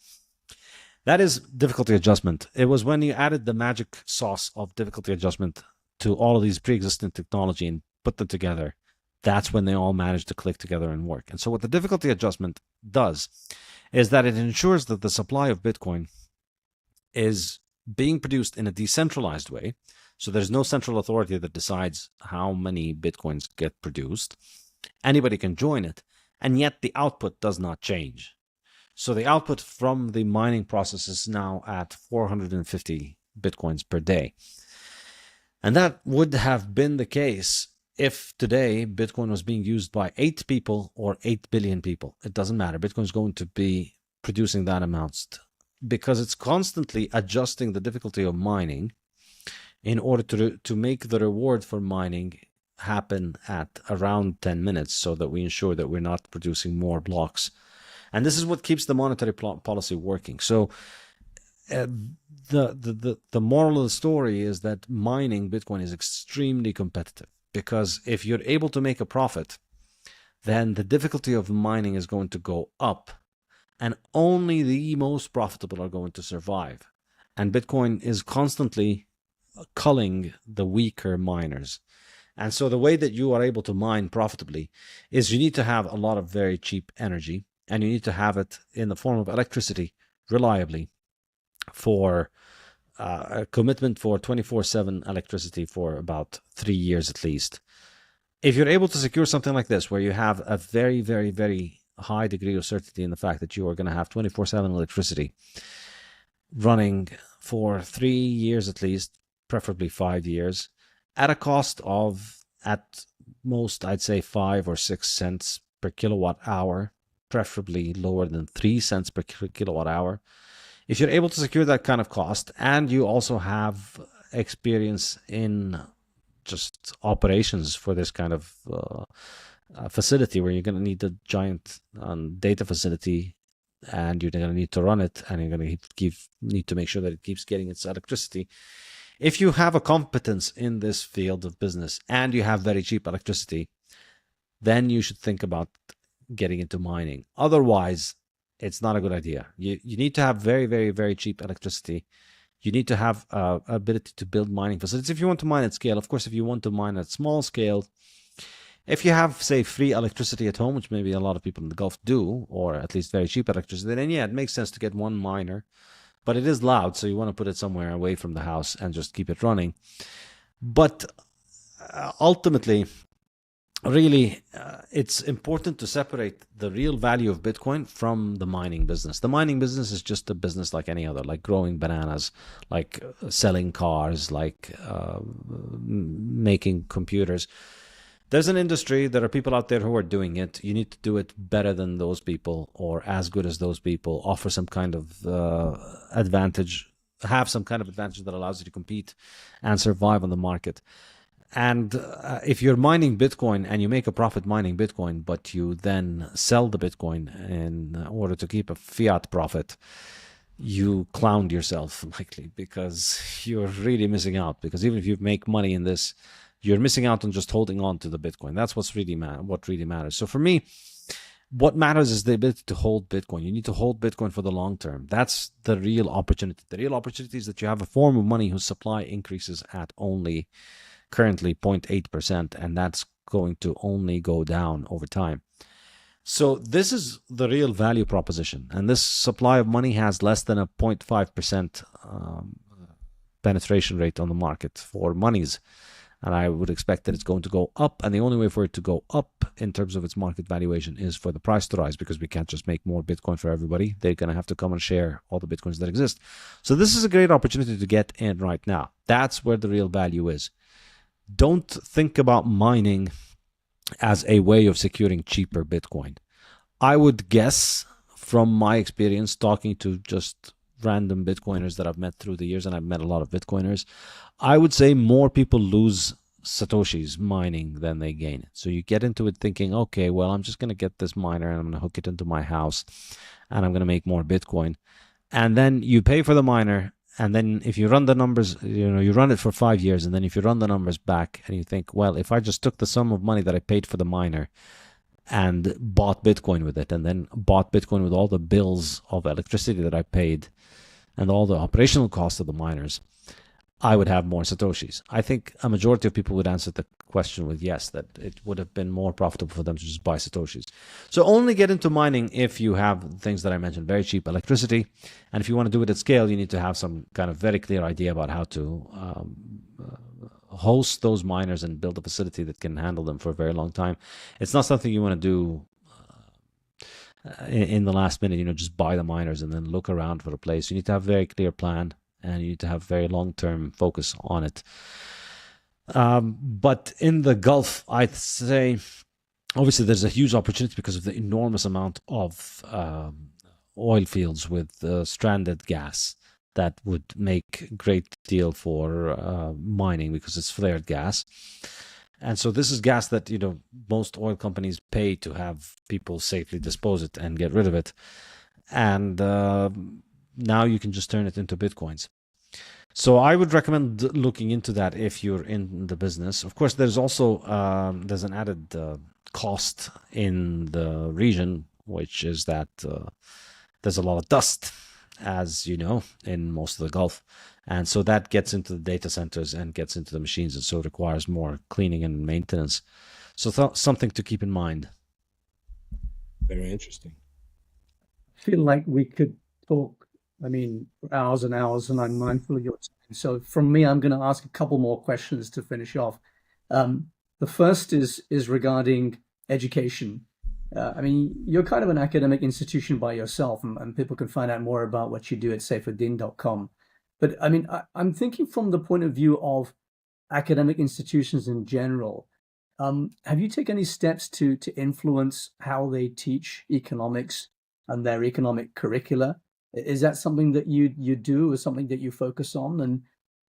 that is difficulty adjustment. It was when you added the magic sauce of difficulty adjustment to all of these pre-existing technology and put them together, that's when they all managed to click together and work. And so what the difficulty adjustment does is that it ensures that the supply of Bitcoin is being produced in a decentralized way. So there's no central authority that decides how many Bitcoins get produced. Anybody can join it, and yet the output does not change. So the output from the mining process is now at 450 Bitcoins per day. And that would have been the case if today Bitcoin was being used by 8 people or 8 billion people, it doesn't matter. Bitcoin is going to be producing that amount because it's constantly adjusting the difficulty of mining in order to make the reward for mining happen at around 10 minutes so that we ensure that we're not producing more blocks. And this is what keeps the monetary policy working. So the moral of the story is that mining Bitcoin is extremely competitive, because if you're able to make a profit, then the difficulty of mining is going to go up, and only the most profitable are going to survive. And Bitcoin is constantly culling the weaker miners. And so the way that you are able to mine profitably is you need to have a lot of very cheap energy, and you need to have it in the form of electricity reliably for a commitment for 24/7 electricity for about 3 years at least. If you're able to secure something like this, where you have a very, very, very high degree of certainty in the fact that you are going to have 24/7 electricity running for 3 years at least, preferably 5 years, at a cost of, at most, I'd say 5 or 6 cents per kilowatt hour, preferably lower than 3 cents per kilowatt hour. If you're able to secure that kind of cost, and you also have experience in just operations for this kind of facility, where you're going to need a giant data facility, and you're going to need to run it, and you're going to need to make sure that it keeps getting its electricity. If you have a competence in this field of business and you have very cheap electricity, then you should think about getting into mining. Otherwise, it's not a good idea. You need to have very, very, very cheap electricity. You need to have ability to build mining facilities if you want to mine at scale. Of course, if you want to mine at small scale, if you have, say, free electricity at home, which maybe a lot of people in the Gulf do, or at least very cheap electricity, then yeah, it makes sense to get one miner. But it is loud, so you want to put it somewhere away from the house and just keep it running. But ultimately, really, it's important to separate the real value of Bitcoin from the mining business. The mining business is just a business like any other, like growing bananas, like selling cars, like making computers. There's an industry, there are people out there who are doing it. You need to do it better than those people, or as good as those people, offer some kind of advantage, have some kind of advantage that allows you to compete and survive on the market. And if you're mining Bitcoin and you make a profit mining Bitcoin, but you then sell the Bitcoin in order to keep a fiat profit, you clowned yourself likely, because you're really missing out. Because even if you make money in this, you're missing out on just holding on to the Bitcoin. That's what really matters. So for me, what matters is the ability to hold Bitcoin. You need to hold Bitcoin for the long term. That's the real opportunity. The real opportunity is that you have a form of money whose supply increases at only currently 0.8%, and that's going to only go down over time. So this is the real value proposition, and this supply of money has less than a 0.5% penetration rate on the market for monies. And I would expect that it's going to go up. And the only way for it to go up in terms of its market valuation is for the price to rise, because we can't just make more Bitcoin for everybody. They're going to have to come and share all the Bitcoins that exist. So this is a great opportunity to get in right now. That's where the real value is. Don't think about mining as a way of securing cheaper Bitcoin. I would guess, from my experience talking to just random Bitcoiners that I've met through the years, and I've met a lot of Bitcoiners, I would say more people lose Satoshis mining than they gain it. So you get into it thinking, okay, well, I'm just going to get this miner and I'm going to hook it into my house and I'm going to make more Bitcoin. And then you pay for the miner, and then if you run the numbers, you run it for 5 years, and then if you run the numbers back and you think, well, if I just took the sum of money that I paid for the miner and bought Bitcoin with it, and then bought Bitcoin with all the bills of electricity that I paid and all the operational costs of the miners, I would have more Satoshis. I think a majority of people would answer the question with yes, that it would have been more profitable for them to just buy Satoshis. So only get into mining if you have things that I mentioned, very cheap electricity. And if you want to do it at scale, you need to have some kind of very clear idea about how to host those miners and build a facility that can handle them for a very long time. It's not something you want to do in the last minute, just buy the miners and then look around for a place. You need to have a very clear plan, and you need to have very long-term focus on it. But in the Gulf, I'd say obviously there's a huge opportunity because of the enormous amount of oil fields with stranded gas that would make a great deal for mining because it's flared gas. And so this is gas that, most oil companies pay to have people safely dispose it and get rid of it. And now you can just turn it into Bitcoins. So I would recommend looking into that if you're in the business. Of course, there's also there's an added cost in the region, which is that there's a lot of dust, as you know, in most of the Gulf. And so that gets into the data centers and gets into the machines. And so it requires more cleaning and maintenance. So something to keep in mind. Very interesting. I feel like we could talk, for hours and hours, and I'm mindful of your time. So from me, I'm going to ask a couple more questions to finish off. The first is regarding education. You're kind of an academic institution by yourself, and people can find out more about what you do at saifedean.com. But I'm thinking from the point of view of academic institutions in general. Have you taken any steps to influence how they teach economics and their economic curricula? Is that something that you do, or something that you focus on?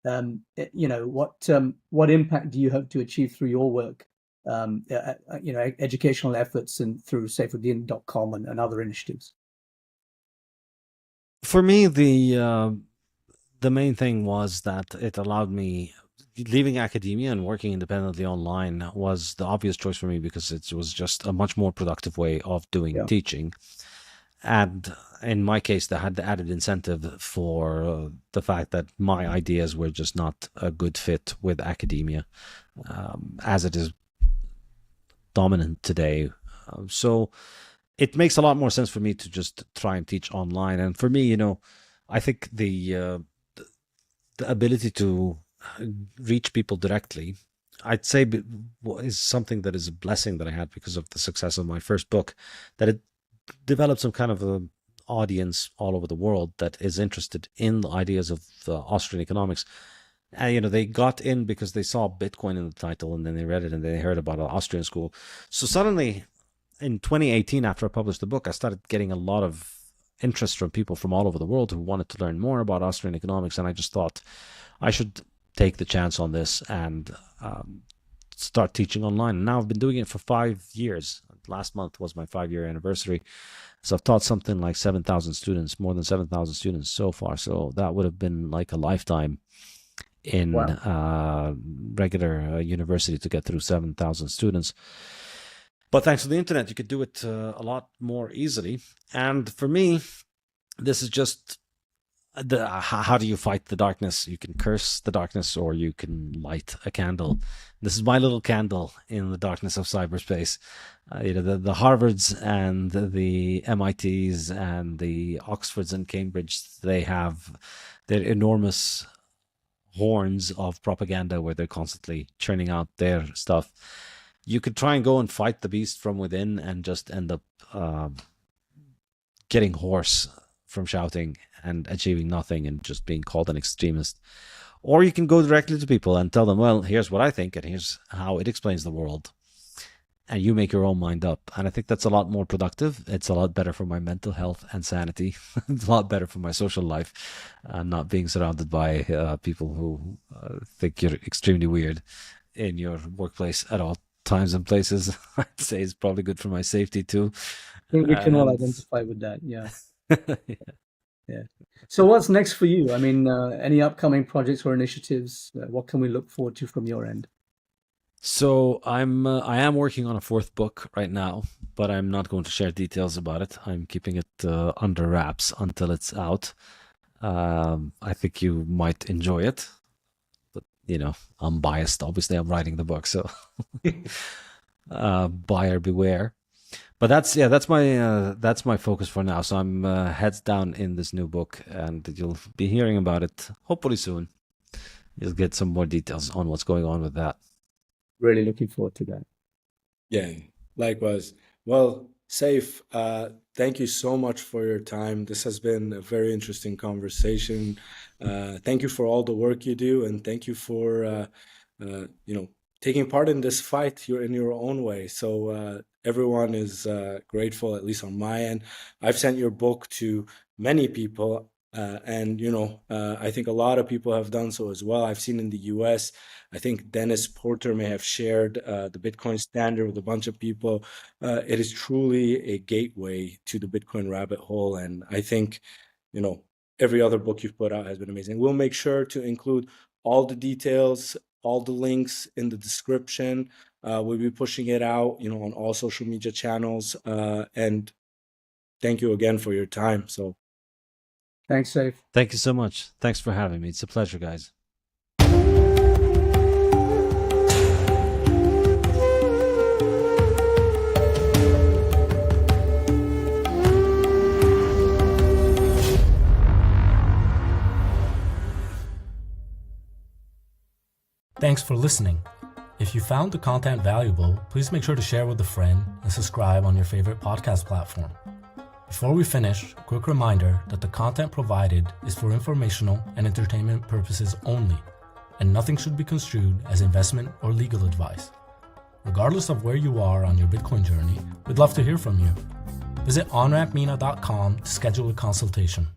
And what impact do you hope to achieve through your work, educational efforts and through saifedean.com and other initiatives? For me, the main thing was that it allowed me, leaving academia and working independently online was the obvious choice for me because it was just a much more productive way of doing teaching. And in my case, they had the added incentive for the fact that my ideas were just not a good fit with academia, as it is dominant today. So it makes a lot more sense for me to just try and teach online. And for me, I think the ability to reach people directly, I'd say, is something that is a blessing that I had because of the success of my first book, that it developed some kind of an audience all over the world that is interested in the ideas of Austrian economics. And, they got in because they saw Bitcoin in the title, and then they read it and they heard about an Austrian school. So suddenly in 2018, after I published the book, I started getting a lot of interest from people from all over the world who wanted to learn more about Austrian economics. And I just thought I should take the chance on this and start teaching online. And now I've been doing it for 5 years. Last month was my 5-year anniversary. So I've taught something like 7,000 students, more than 7,000 students so far. So that would have been like a lifetime in regular university to get through 7,000 students. But thanks to the internet, you could do it a lot more easily. And for me, this is just how do you fight the darkness? You can curse the darkness, or you can light a candle. This is my little candle in the darkness of cyberspace. The Harvards and the MITs and the Oxfords and Cambridge, they have their enormous horns of propaganda where they're constantly churning out their stuff. You could try and go and fight the beast from within and just end up getting hoarse from shouting and achieving nothing and just being called an extremist. Or you can go directly to people and tell them, well, here's what I think and here's how it explains the world. And you make your own mind up. And I think that's a lot more productive. It's a lot better for my mental health and sanity. It's a lot better for my social life, not being surrounded by people who think you're extremely weird in your workplace at all times and places. I'd say it's probably good for my safety too. I think we can all identify with that. Yeah. Yeah. Yeah. So what's next for you? Any upcoming projects or initiatives? What can we look forward to from your end? So I am working on a 4th book right now, but I'm not going to share details about it. I'm keeping it under wraps until it's out. I think you might enjoy it, but I'm biased. Obviously, I'm writing the book, so buyer beware. But that's my focus for now. So I'm heads down in this new book, and you'll be hearing about it hopefully soon. You'll get some more details on what's going on with that. Really looking forward to that. Yeah, likewise. Well, Saif, thank you so much for your time. This has been a very interesting conversation. Thank you for all the work you do, and thank you for taking part in this fight. You're in your own way. So everyone is grateful, at least on my end. I've sent your book to many people. I think a lot of people have done so as well. I've seen in the US, I think Dennis Porter may have shared the Bitcoin Standard with a bunch of people. It is truly a gateway to the Bitcoin rabbit hole. And I think, every other book you've put out has been amazing. We'll make sure to include all the details, all the links in the description. We'll be pushing it out, on all social media channels. And thank you again for your time. So. Thanks, Saif. Thank you so much. Thanks for having me. It's a pleasure, guys. Thanks for listening. If you found the content valuable, please make sure to share with a friend and subscribe on your favorite podcast platform. Before we finish, a quick reminder that the content provided is for informational and entertainment purposes only, and nothing should be construed as investment or legal advice. Regardless of where you are on your Bitcoin journey, we'd love to hear from you. Visit onrampmena.com to schedule a consultation.